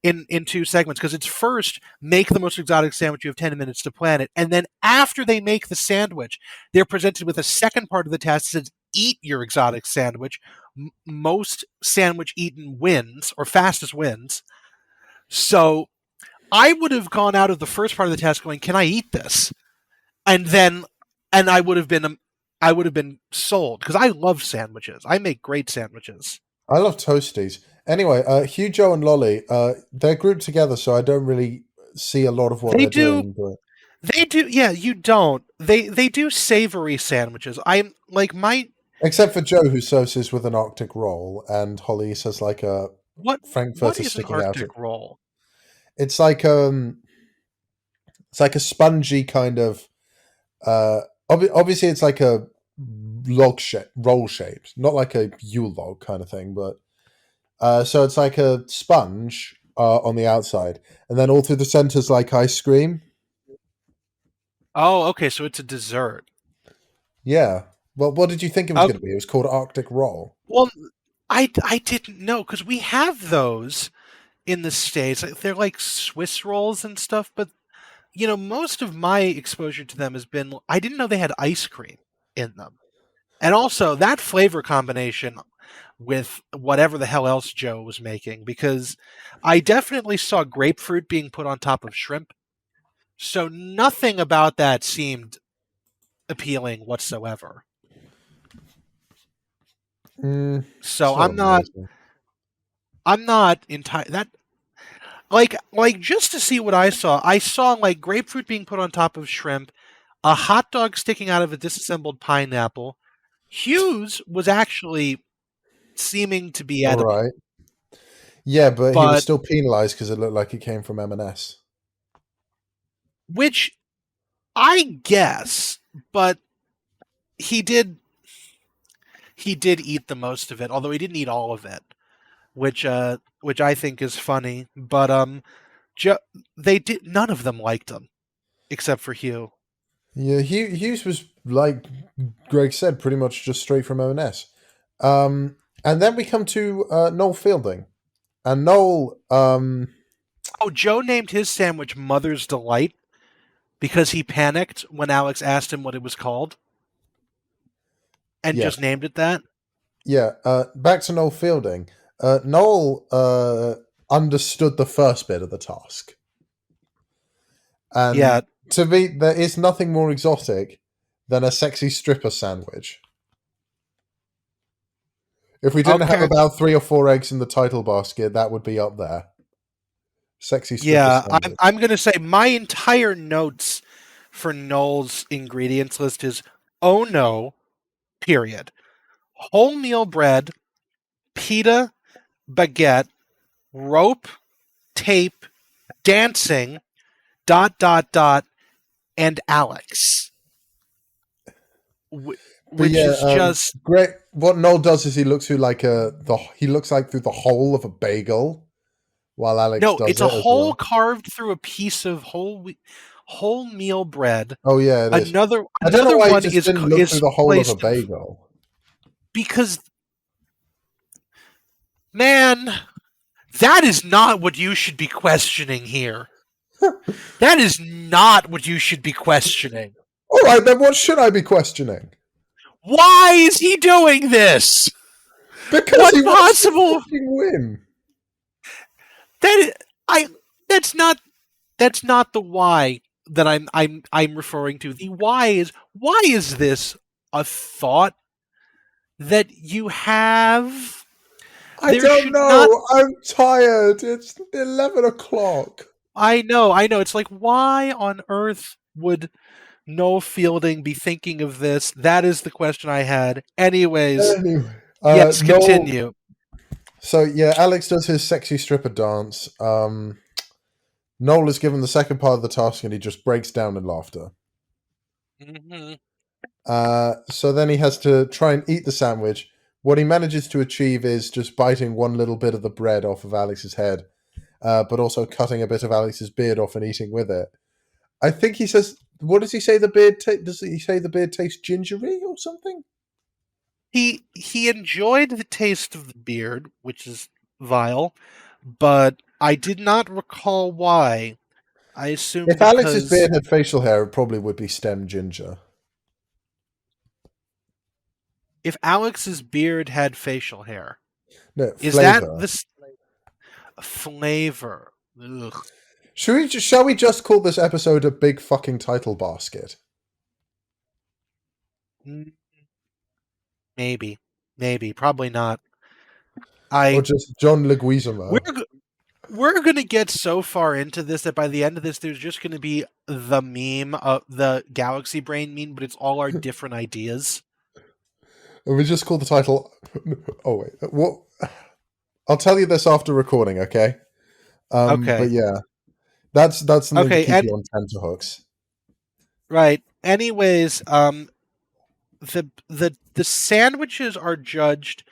in two segments because it's first make the most exotic sandwich. You have 10 minutes to plan it, and then after they make the sandwich, they're presented with a second part of the task that says eat your exotic sandwich. Most sandwich eaten wins, or fastest wins. So I would have gone out of the first part of the task going, "Can I eat this?" And I would have been sold because I love sandwiches. I make great sandwiches. I love toasties. Anyway, Hugh, Joe, and Lolly, they're grouped together, so I don't really see a lot of what they're doing. But... They do, yeah. You don't. They do savory sandwiches. I'm like except for Joe, who serves his with an Arctic roll, and Holly says like a Frankfurter what is sticking an out. Arctic roll? It's like a spongy kind of. Obviously, it's like a roll shaped, not like a Yule log kind of thing, but so it's like a sponge, on the outside, and then all through the center's like ice cream. Oh, okay, so it's a dessert. Yeah. Well, what did you think it was Oh, going to be? It was called Arctic Roll. well, I didn't know because we have those in the States. They're like Swiss rolls and stuff, but most of my exposure to them has been I didn't know they had ice cream in them. And also that flavor combination with whatever the hell else Joe was making, because I definitely saw grapefruit being put on top of shrimp. So nothing about that seemed appealing whatsoever. It's So not I'm not amazing. I'm not entirely that like just to see what I saw like grapefruit being put on top of shrimp, a hot dog sticking out of a disassembled pineapple. Hughes was actually seeming to be All edible, right. Yeah, but he was but still penalized because it looked like it came from M&S. which I guess, but he did he did eat the most of it, although he didn't eat all of it, which I think is funny. But jo- they did none of them liked him except for Hugh. Yeah, Hughes was like Greg said, pretty much just straight from M&S. And then we come to Noel Fielding, and Noel. Oh, Joe named his sandwich Mother's Delight because he panicked when Alex asked him what it was called and just Yes, named it that. yeah. Back to Noel Fielding. Noel understood the first bit of the task, Yeah. and to me, there is nothing more exotic than a sexy stripper sandwich. If we didn't have Okay. about 3 or 4 eggs in the title basket, that would be up there. Sexy stripper Yeah, I'm sandwich. I'm gonna say my entire notes for Noel's ingredients list is oh no, period. Wholemeal bread, pita, baguette, rope, tape, dancing, dot dot dot, and Alex, But which yeah, is just great. What Noel does is he looks through like he looks like through the hole of a bagel, while Alex no, does it's a it as hole well. carved through a piece of wholemeal bread. Oh yeah, it is. Another I don't know another why he one just is didn't look through is the hole of a placed in bagel. because man, that is not what you should be questioning here. That is not what you should be questioning. All right, then what should I be questioning? Why is he doing this? Because he What wants to possible fucking win. that I that's not the why that I'm referring to. The why is this a thought that you have? I There don't should not know. I'm tired. It's 11 o'clock. I know. It's like why on earth would Noel Fielding be thinking of this? That is the question I had. Anyways, Anyway, yes, Noel. continue. So yeah, Alex does his sexy stripper dance. Noel is given the second part of the task, and he just breaks down in laughter. Hmm. So then he has to try and eat the sandwich. What he manages to achieve is just biting one little bit of the bread off of Alex's head, but also cutting a bit of Alex's beard off and eating with it. I think he says, "What does he say? The beard does he say the beard tastes gingery or something?" He enjoyed the taste of the beard, which is vile, but I did not recall why. I assume If Alex's because beard had facial hair, it probably would be stem ginger. if Alex's beard had facial hair, No is that flavor. the flavor? Ugh. Shall we just call this episode a big fucking title basket? Mm, maybe, probably not. Or I just John we're Leguizamo? g- we're gonna get so far into this that by the end of this, there's just gonna be the meme of the Galaxy Brain meme, but it's all our different ideas. And we just call the title. Oh wait, what? I'll tell you this after recording, okay? But Okay, yeah, that's something to okay, keep and you on tenterhooks. right. Anyways, the sandwiches are judged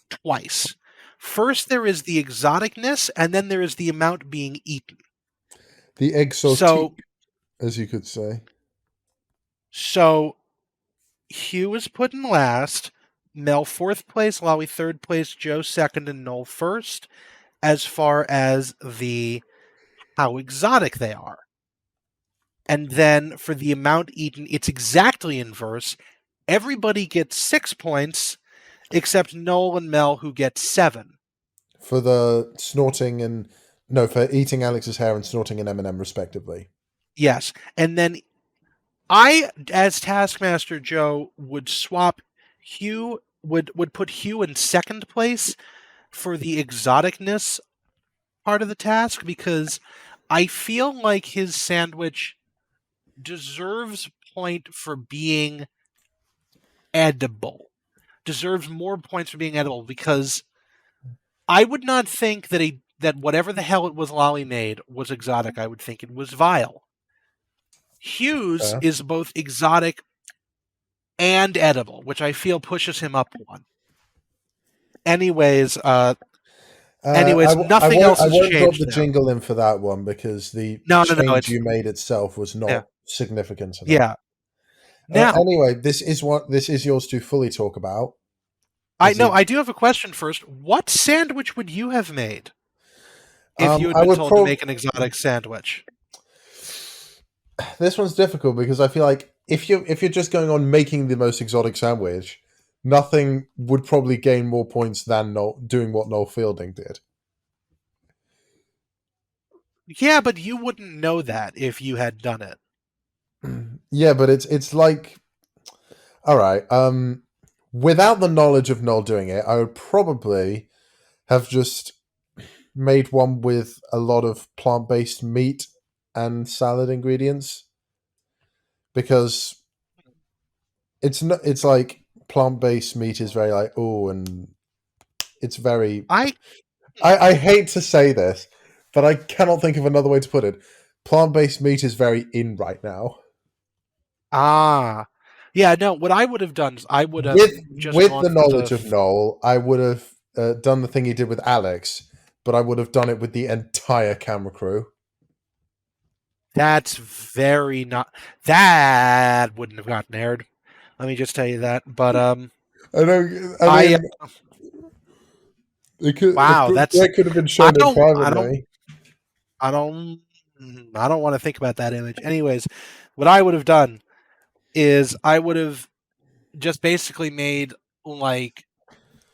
twice. First, there is the exoticness, and then there is the amount being eaten. The exotique, as you could say. So Hugh is put in last, Mel 4th place, Lowy 3rd place, Joe 2nd, and Nole 1st, as far as how exotic they are. And then for the amount eaten, it's exactly inverse. Everybody gets 6 points, except Nole and Mel, who get 7. For the snorting and... No, for eating Alex's hair and snorting an M&M, respectively. Yes. And then I, as Taskmaster Joe, would swap Hugh, would put Hugh in 2nd place for the exoticness part of the task, because I feel like his sandwich deserves point for being edible. Deserves more points for being edible, because I would not think that whatever the hell it was Lolly made was exotic. I would think it was vile. Hugh's is both exotic and edible, which I feel pushes him up one. Anyways, nothing else has changed. I won't drop the jingle in for that one, because the change you made itself was not significant enough. Yeah. Now, anyway, this is yours to fully talk about. I do have a question first. What sandwich would you have made if you had been told to make an exotic sandwich? This one's difficult, because I feel like if you're just going on making the most exotic sandwich, nothing would probably gain more points than doing what Noel Fielding did. Yeah, but you wouldn't know that if you had done it. Yeah, but it's like, all right. Without the knowledge of Noel doing it, I would probably have just made one with a lot of plant-based meat and salad ingredients, because it's like plant-based meat is very like, oh, and it's very... I hate to say this, but I cannot think of another way to put it. Plant-based meat is very in right now. Yeah, no, what I would have done is I would have... With the knowledge of Noel, I would have done the thing he did with Alex, but I would have done it with the entire camera crew. That's very not... That wouldn't have gotten aired. Let me just tell you that. But, I mean... that could have been shown in privately. I don't want to think about that image. Anyways, what I would have done is I would have just basically made like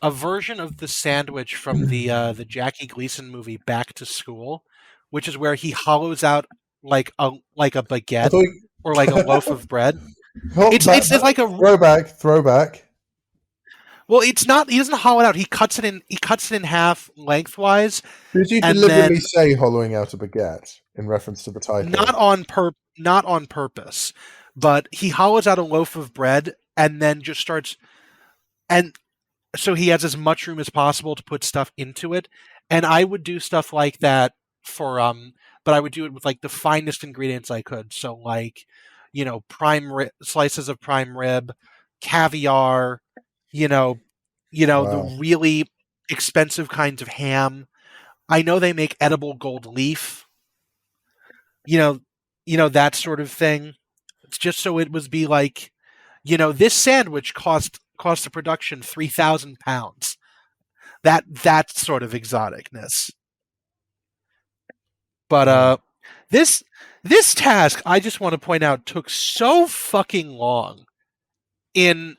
a version of the sandwich from the Jackie Gleason movie Back to School, which is where he hollows out like a baguette or like a loaf of bread. It's like a throwback. Well, it's not. He doesn't hollow it out. He cuts it in half lengthwise. Did you deliberately say hollowing out a baguette in reference to the title? Not on purpose, but he hollows out a loaf of bread and then just starts, and so he has as much room as possible to put stuff into it. And I would do stuff like that for but I would do it with like the finest ingredients I could. So like, slices of prime rib, caviar. Wow. The really expensive kinds of ham. I know they make edible gold leaf. That sort of thing. It's just so it would be like, this sandwich cost the production £3,000. That sort of exoticness. But this task, I just want to point out, took so fucking long in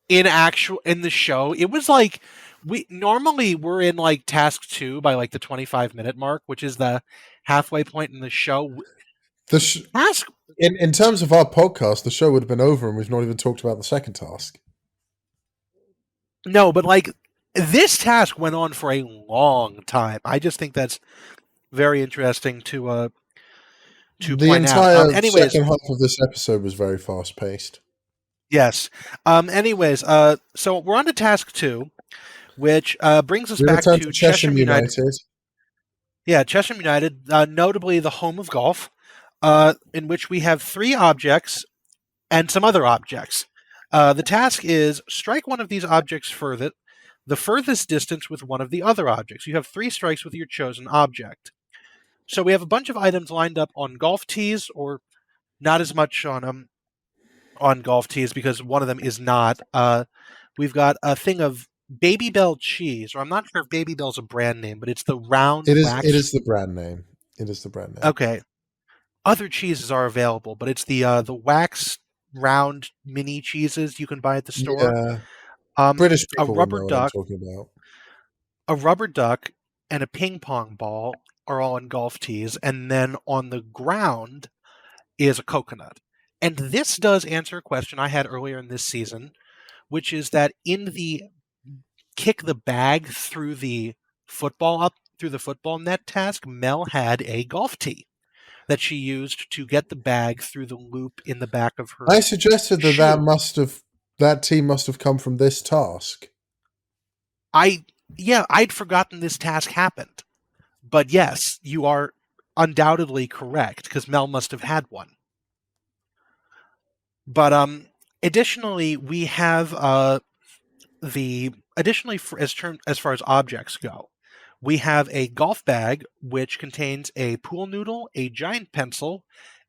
the show. It was like we're in like task 2 by like the 25-minute mark, which is the halfway point in the show. Task in terms of our podcast, the show would have been over and we've not even talked about the second task. No, but like this task went on for a long time. I just think that's very interesting to point out. The entire second half of this episode was very fast paced. Yes. So we're on to task 2, which brings us back to Chesham United. Yeah, Chesham United, notably the home of golf, in which we have 3 objects and some other objects. The task is strike one of these objects the furthest distance with one of the other objects. You have 3 strikes with your chosen object. So we have a bunch of items lined up on golf tees, or not as much on golf tees because one of them is not. We've got a thing of Baby Bell cheese, or I'm not sure if Baby Bell's a brand name, but it's the round It is. It wax. is the brand name. It is the brand name. Okay, other cheeses are available, but it's the wax round mini cheeses you can buy at the store. Yeah, Um, British a people will rubber know what I'm duck, talking about. a rubber duck, and a ping pong ball are all on golf tees, and then on the ground is a coconut. And this does answer a question I had earlier in this season, which is that in the kick the bag through the football net task, Mel had a golf tee that she used to get the bag through the loop in the back of her I suggested that shoe. that team must have come from this task. I'd forgotten this task happened. But yes, you are undoubtedly correct because Mel must have had one. But additionally, we have as far as objects go, we have a golf bag which contains a pool noodle, a giant pencil,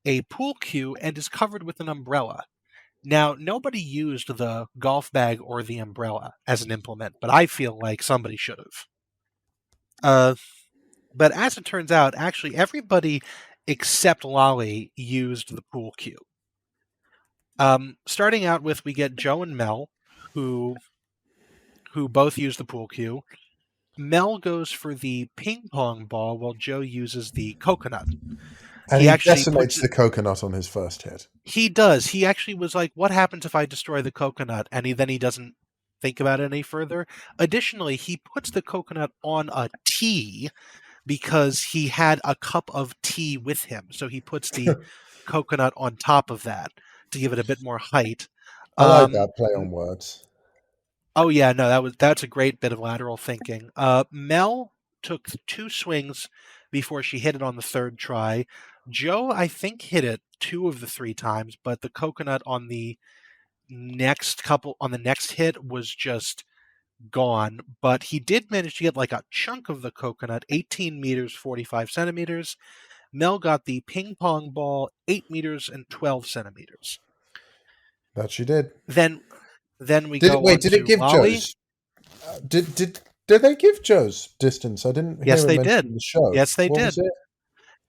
a pool cue, and is covered with an umbrella. Now, nobody used the golf bag or the umbrella as an implement, but I feel like somebody should have. But as it turns out, actually everybody except Lolly used the pool cue. Starting out with, we get Joe and Mel, who both use the pool cue. Mel goes for the ping pong ball while Joe uses the coconut. And He he actually decimates the coconut on his first hit. He does. He actually was like, "What happens if I destroy the coconut?" And he doesn't think about it any further. Additionally, he puts the coconut on a tee because he had a cup of tea with him. So he puts the coconut on top of that to give it a bit more height. I like that play on words. Oh yeah, no, that's a great bit of lateral thinking. Mel took 2 swings before she hit it on the 3rd try. Joe, I think, hit it 2 of the 3 times, but the coconut on the next hit was just gone. But he did manage to get like a chunk of the coconut, 18 meters, 45 centimeters. Mel got the ping pong ball, 8 meters and 12 centimeters. That she did. Then we go on Did to it give Lolly. Joe's? Did they give Joe's distance? I didn't Yes, hear it they mentioned did. in the show. Yes, they What did. was it?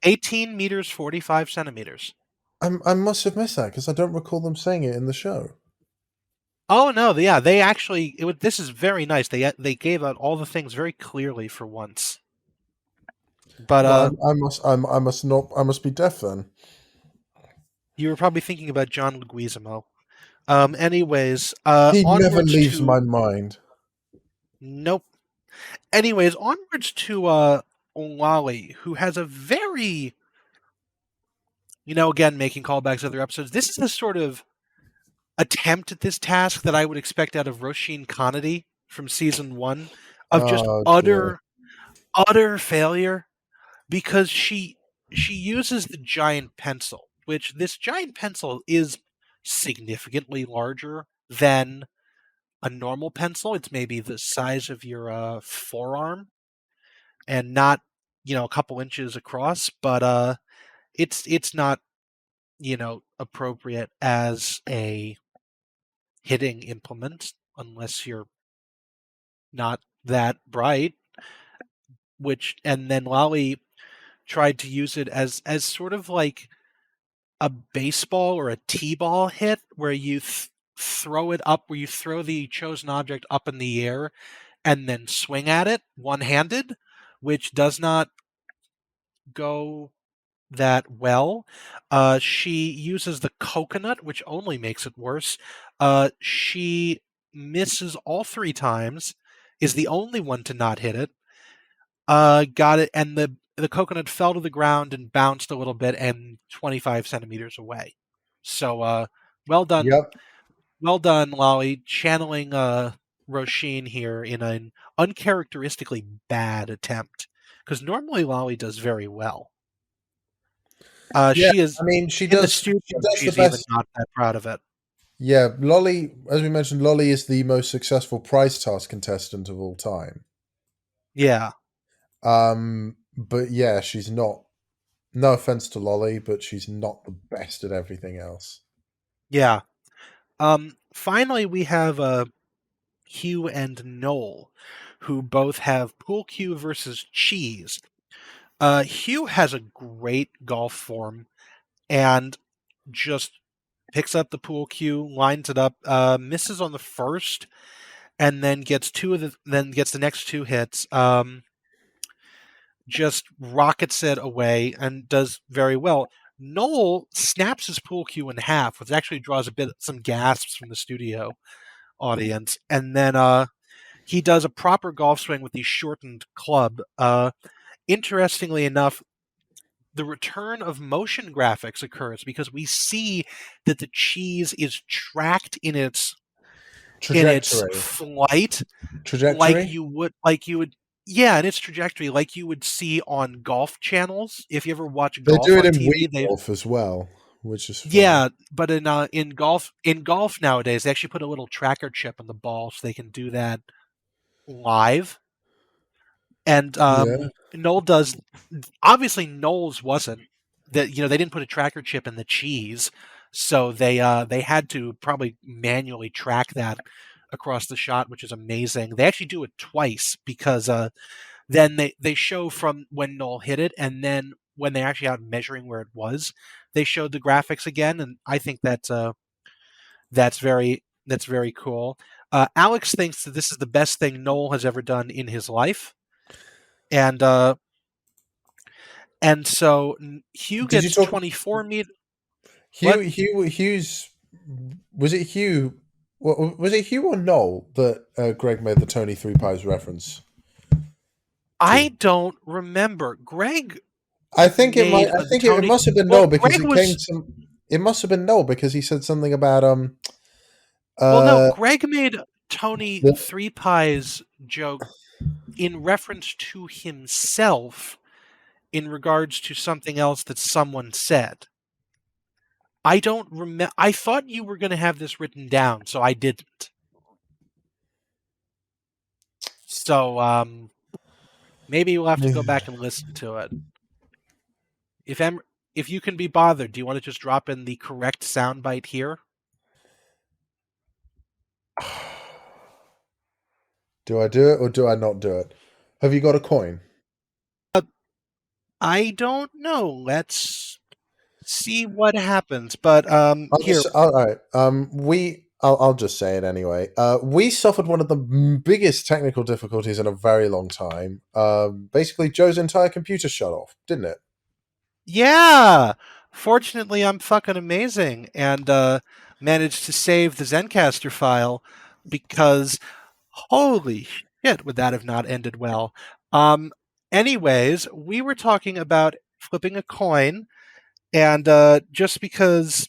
18 meters, 45 centimeters. I must have missed that because I don't recall them saying it in the show. Oh no, yeah, they actually. This is very nice. They gave out all the things very clearly for once. But Well, I must be deaf then. you were probably thinking about John Lügweezamöö. Anyways, He never onwards leaves to my mind. nope. Anyways, onwards to Olali, who has a very, again making callbacks to other episodes. This is the sort of attempt at this task that I would expect out of Roisin Kennedy from season 1, of just utter failure, because she uses the giant pencil, which this giant pencil is significantly larger than a normal pencil. It's maybe the size of your forearm and not, a couple inches across, but it's not, appropriate as a hitting implement unless you're not that bright. And then Lolly tried to use it as sort of like a baseball or a t-ball hit, where you throw it up, where you throw the chosen object up in the air and then swing at it one-handed, which does not go that well. She uses the coconut, which only makes it worse. She misses all 3 times, is the only one to not hit it. Got it, and the coconut fell to the ground and bounced a little bit and 25 centimeters away. So, well done. Yep. Well done, Lolly, channeling Roisin here in an uncharacteristically bad attempt. Because normally Lolly does very well. Yeah, She is I mean, she in the does. studio. She does the She's even best. not that proud of it. Yeah, Lolly, as we mentioned, Lolly is the most successful prize task contestant of all time. Yeah, But yeah, she's not. No offense to Lolly, but she's not the best at everything else. yeah. Finally, we have Hugh and Nole, who both have pool cue versus cheese. Hugh has a great golf form and just picks up the pool cue, lines it up, misses on the first, and then gets the next two hits. Just rockets it away and does very well. Nole snaps his pool cue in half, which actually draws some gasps from the studio audience, and then he does a proper golf swing with the shortened club. Interestingly enough, the return of motion graphics occurs because we see that the cheese is tracked in its Trajectory. flight Trajectory? like you would yeah, in its trajectory like you would see on golf channels. If you ever watch They golf do it on in TV, Wii they Golf as well, which is fun. yeah, but in golf nowadays they actually put a little tracker chip in the ball so they can do that live. And Yeah. Nole does obviously Nole's wasn't that they didn't put a tracker chip in the cheese, so they had to probably manually track that across the shot, which is amazing. They actually do it twice because then they show from when Nole hit it, and then when they actually out measuring where it was, they showed the graphics again, and I think that's very cool. Alex thinks that this is the best thing Nole has ever done in his life, and so Hugh Did you gets talk 24 meters. Hugh? What? Hugh's was it Hugh? Was it Hugh or Noel that Greg made the Tony Three Pies reference I to? don't remember. Greg I think it might. made I a think it Tony. must have been Noel Well, because Greg it came was. some. It must have been Noel because he said something about Well, no, uh Greg made Tony the, Three Pies joke in reference to himself in regards to something else that someone said. I don't remember. I thought you were going to have this written down, so I didn't. So maybe we'll have to go back and listen to it. If you can be bothered, do you want to just drop in the correct soundbite here? do I do it or do I not do it? Have you got a coin? I don't know. Let's see what happens. But here, All right. I'll just say it anyway. We suffered one of the biggest technical difficulties in a very long time. Basically, Joe's entire computer shut off, didn't it? yeah. Fortunately, I'm fucking amazing and managed to save the Zencaster file because holy shit, would that have not ended well? Um. Anyways, we were talking about flipping a coin, and just because,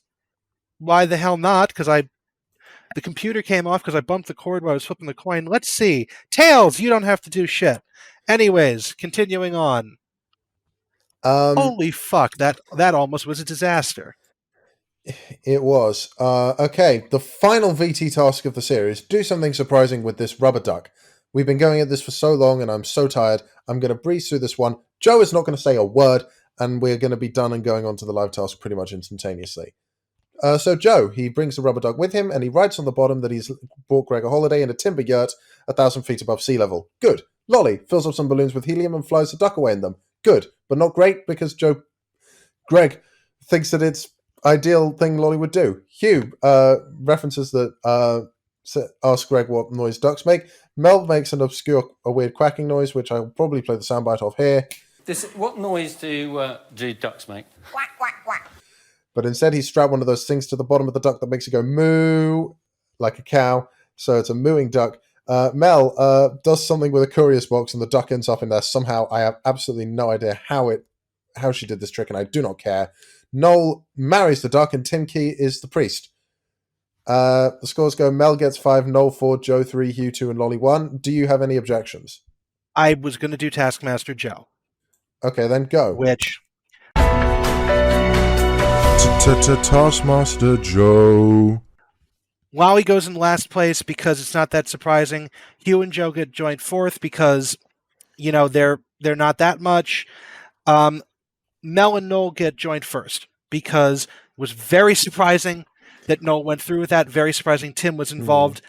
why the hell not? Because the computer came off because I bumped the cord while I was flipping the coin. Let's see. Tails, you don't have to do shit. Anyways, continuing on. Um, Holy fuck, that almost was a disaster. it was. Okay, the final VT task of the series: do something surprising with this rubber duck. We've been going at this for so long, and I'm so tired. I'm going to breeze through this one. Joe is not going to say a word, and we're going to be done and going on to the live task pretty much instantaneously. So Joe, he brings the rubber duck with him, and he writes on the bottom that he's bought Greg a holiday in a timber yurt 1,000 feet above sea level. Good. Lolly fills up some balloons with helium and flies the duck away in them. Good, but not great because Greg thinks that it's ideal thing Lolly would do. Hugh references that ask Greg what noise ducks make. Mel makes an obscure, a weird quacking noise, which I'll probably play the soundbite of here. What noise do ducks make? Quack, quack, quack. But instead, he's strapped one of those things to the bottom of the duck that makes it go moo, like a cow. So it's a mooing duck. Mel does something with a curious box, and the duck ends up in there somehow. I have absolutely no idea how she did this trick, and I do not care. Nole marries the duck, and Tim Key is the priest. The scores go: Mel gets 5, Nole 4, Joe 3, Hugh 2, and Lolly 1. Do you have any objections? I was going to do Taskmaster Joe. Okay, then go. Which Taskmaster Joe. Wally goes in last place because it's not that surprising. Hugh and Joe get joint fourth because, they're not that much. Mel and Nole get joint first because it was very surprising that Nole went through with that. Very surprising Tim was involved.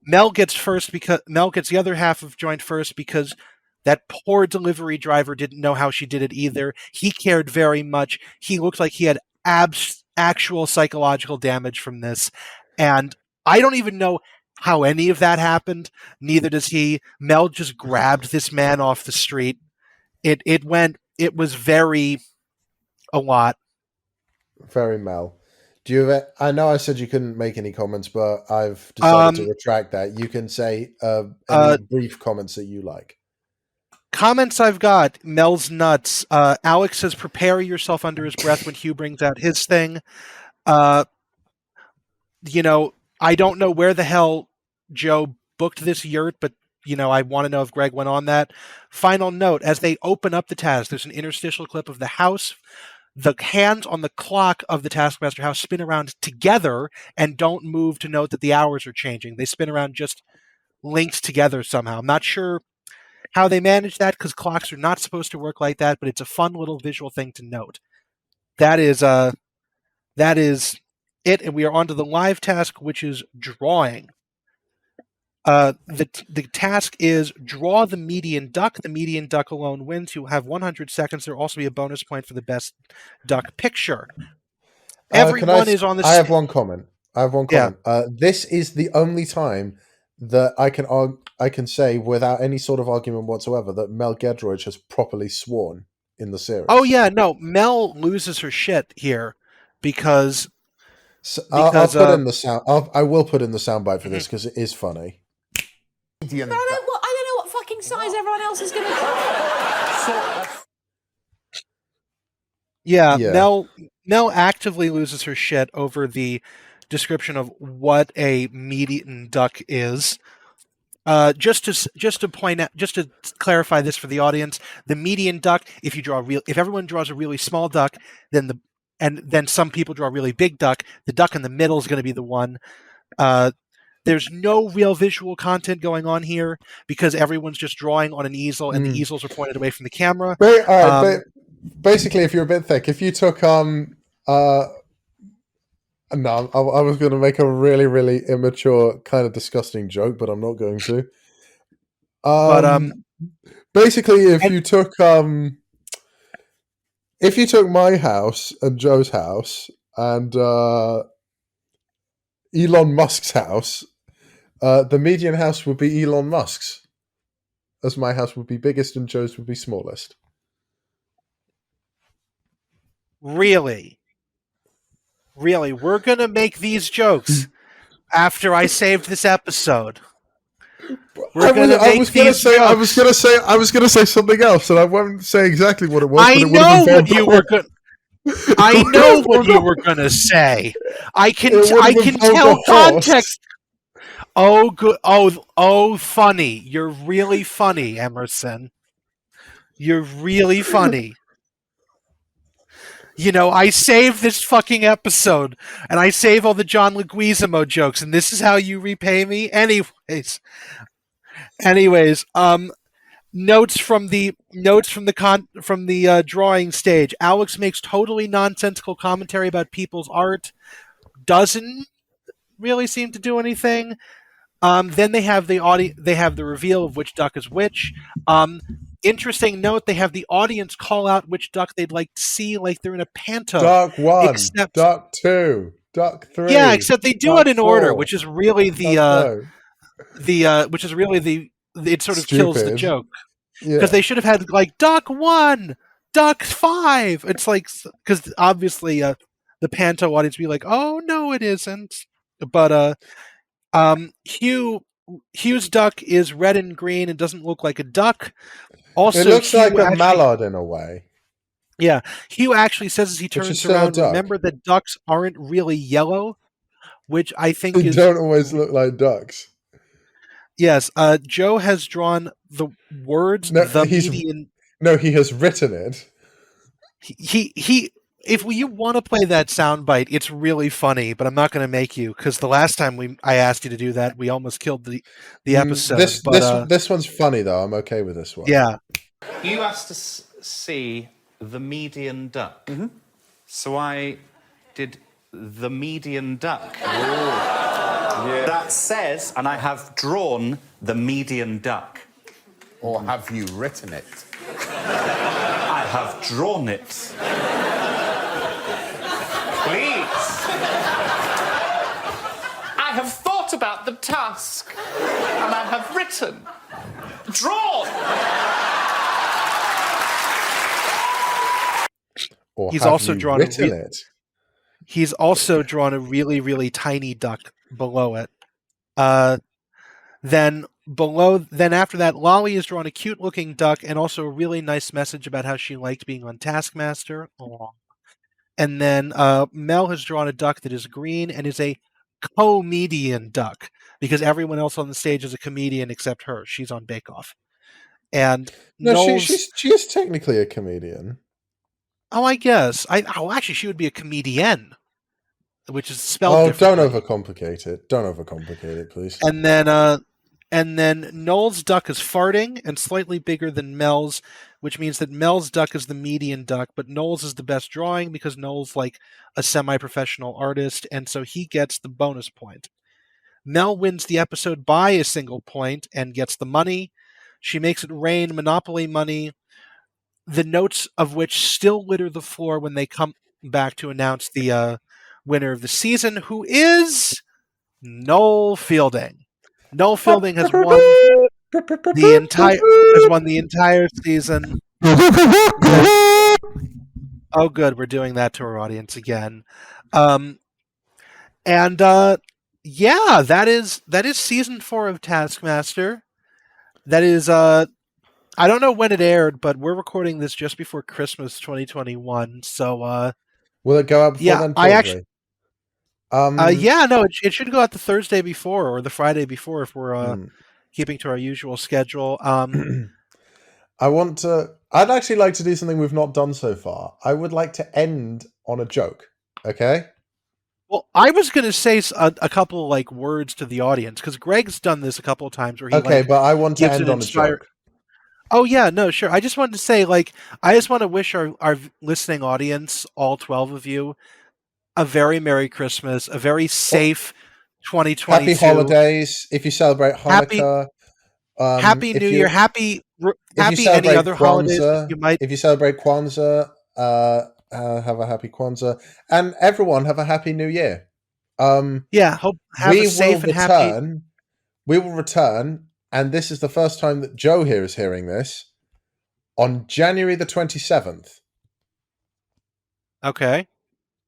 Mel gets the other half of joint first because that poor delivery driver didn't know how she did it either. He cared very much. He looked like he had actual psychological damage from this. And I don't even know how any of that happened. Neither does he. Mel just grabbed this man off the street. It was very a lot. Very Mel. Do you have? I know I said you couldn't make any comments, but I've decided to retract that. You can say any brief comments that you like. Comments I've got: Mel's nuts. Alex says, "Prepare yourself" under his breath when Hugh brings out his thing. I don't know where the hell Joe booked this yurt, but I want to know if Greg went on that. Final note: as they open up the task, there's an interstitial clip of the house. The hands on the clock of the Taskmaster house spin around together and don't move to note that the hours are changing. They spin around just linked together somehow. I'm not sure how they manage that because clocks are not supposed to work like that, but it's a fun little visual thing to note. That is it, and we are on to the live task, which is drawing. The task is draw the median duck. The median duck alone wins. You have 100 seconds. There will also be a bonus point for the best duck picture. Everyone is on the. I have one comment. This is the only time that I can say without any sort of argument whatsoever that Mel Gedroych has properly sworn in the series. Oh yeah, no, Mel loses her shit here because. I'll put in the sound. I will put in the soundbite for this because it is funny. I don't know what fucking size everyone else is going to. Yeah, Mel actively loses her shit over the description of what a median duck is. Just to point out, just to clarify this for the audience, the median duck, if everyone draws a really small duck, then some people draw a really big duck, the duck in the middle is going to be the one. There's no real visual content going on here because everyone's just drawing on an easel and the easels are pointed away from the camera. Basically, if you're a bit thick, if you took no, I was going to make a really, really immature, kind of disgusting joke, but I'm not going to. Basically, if you took my house and Joe's house and Elon Musk's house, the median house would be Elon Musk's, as my house would be biggest and Joe's would be smallest. Really? We're going to make these jokes after I saved this episode. I was going to say something else, and I won't say exactly what it was. I know what you were going. I know what you were going to say. I can tell context. Oh, good. Oh, funny. You're really funny, Emerson. You're really funny. I save this fucking episode, and I save all the John Lügweezamöö jokes, and this is how you repay me? Anyways, notes from the drawing stage. Alex makes totally nonsensical commentary about people's art. Doesn't really seem to do anything. Then they have the reveal of which duck is which. Interesting note, they have the audience call out which duck they'd like to see, like they're in a panto. Duck 1, Duck 2, Duck 3. Yeah, except they do it in 4, order, which is really it sort of kills the joke. Because they should have had like Duck 1, Duck 5. It's like, because obviously the panto audience would be like, oh no, it isn't. But Hugh's duck is red and green and doesn't look like a duck. Also, it looks like a mallard in a way. Yeah, Hugh actually says as he turns around, remember that ducks aren't really yellow, which I think they don't always look like ducks. Yes, Joe has drawn the words. No, he has written it. if you want to play that soundbite, it's really funny, but I'm not going to make you because the last time I asked you to do that, we almost killed the episode. This one's funny though. I'm okay with this one. Yeah. You asked to see the median duck. Mm-hmm. So I did the median duck. Yeah. That says, and I have drawn the median duck. Or have you written it? I have drawn it. Please. I have thought about the task, and I have written, drawn. Or He's have also you drawn written it? He's also drawn a really, really tiny duck below it. Then after that, Lolly has drawn a cute-looking duck and also a really nice message about how she liked being on Taskmaster. Aww. And then Mel has drawn a duck that is green and is a comedian duck because everyone else on the stage is a comedian except her. She's on Bake Off. And No, she is technically a comedian. Oh, I guess. Actually, she would be a comedian, which is spelled differently. Don't overcomplicate it. Don't overcomplicate it, please. And then Noel's duck is farting and slightly bigger than Mel's, which means that Mel's duck is the median duck, but Noel's is the best drawing because Noel's like a semi-professional artist, and so he gets the bonus point. Mel wins the episode by a single point and gets the money. She makes it rain Monopoly money, the notes of which still litter the floor when they come back to announce the winner of the season, who is Nole Fielding. Nole Fielding has won the entire season. Oh, good, we're doing that to our audience again. Yeah, that is season 4 of Taskmaster. That is I don't know when it aired, but we're recording this just before Christmas 2021. So will it go out before then? It should go out the Thursday before or the Friday before if we're keeping to our usual schedule. I'd actually like to do something we've not done so far. I would like to end on a joke. Okay. Well, I was going to say a couple like words to the audience because Greg's done this a couple of times where he but I want to end on a joke. Oh yeah, no, sure. I just wanted to say I just want to wish our listening audience, all 12 of you, a very Merry Christmas, a very safe 2022. Happy holidays if you celebrate Hanukkah. Happy New Year. Happy any other holidays you might. If you celebrate Kwanzaa, have a happy Kwanzaa, and everyone have a happy New Year. Have a safe and happy. We will return, and this is the first time that Joe here is hearing this on January the 27th. Okay,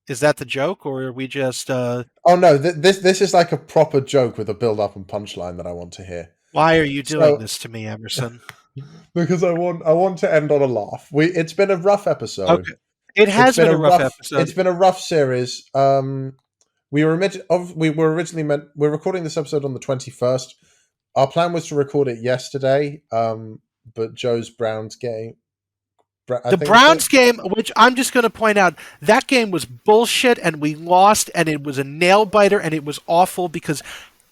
is that the joke, or are we just? Oh no, this is like a proper joke with a build-up and punchline that I want to hear. Why are you doing this to me, Emerson? Because I want to end on a laugh. It's been a rough episode. Okay. It has been a rough episode. It's been a rough series. We're recording this episode on the 21st. Our plan was to record it yesterday, but Joe's Browns game. The Browns game, which I'm just going to point out, that game was bullshit, and we lost, and it was a nail biter, and it was awful because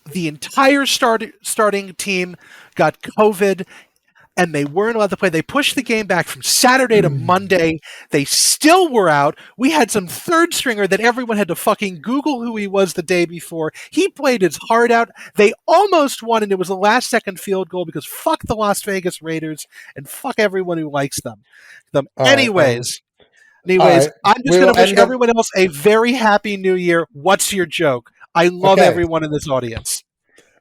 the entire starting team got COVID, and they weren't allowed to play. They pushed the game back from Saturday to Monday. They still were out. We had some third stringer that everyone had to fucking Google who he was the day before. He played his heart out. They almost won, and it was a last-second field goal because fuck the Las Vegas Raiders and fuck everyone who likes them. Anyways, I'm just going to wish everyone else a very happy New Year. What's your joke? I love everyone in this audience.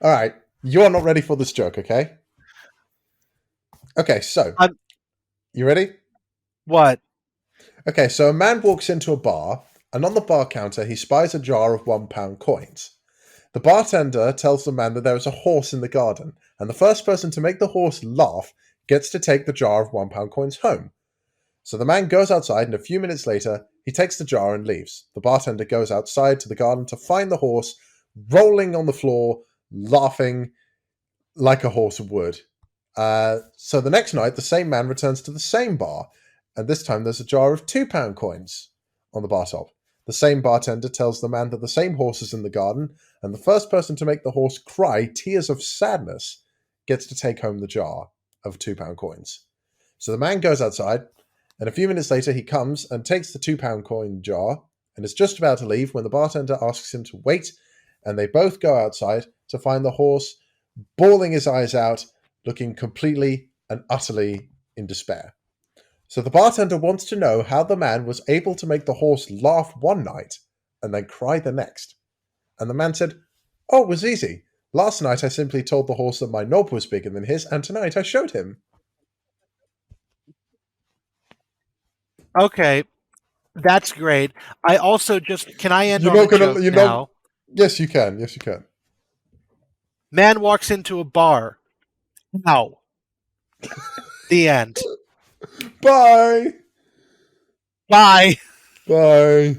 All right. You're not ready for this joke, okay? Okay, so you ready? What? Okay, so a man walks into a bar, and on the bar counter, he spies a jar of £1 coins. The bartender tells the man that there is a horse in the garden, and the first person to make the horse laugh gets to take the jar of £1 coins home. So the man goes outside, and a few minutes later, he takes the jar and leaves. The bartender goes outside to the garden to find the horse, rolling on the floor, laughing like a horse would. So the next night, the same man returns to the same bar, and this time there's a jar of £2 coins. on the bar top. The same bartender tells the man that the same horse is in the garden, and the first person to make the horse cry tears of sadness gets to take home the jar of £2 coins. So the man goes outside, and a few minutes later he comes and takes the £2 coin jar and is just about to leave when the bartender asks him to wait, and they both go outside to find the horse bawling his eyes out, looking completely and utterly in despair. So the bartender wants to know how the man was able to make the horse laugh one night and then cry the next. And the man said, "Oh, it was easy. Last night I simply told the horse that my knob was bigger than his, and tonight I showed him." Okay, that's great. I also just can I end You're on not a gonna. joke You're now? not. Yes, you can. Yes, you can. Man walks into a bar. Now, the end. Bye. Bye. Bye.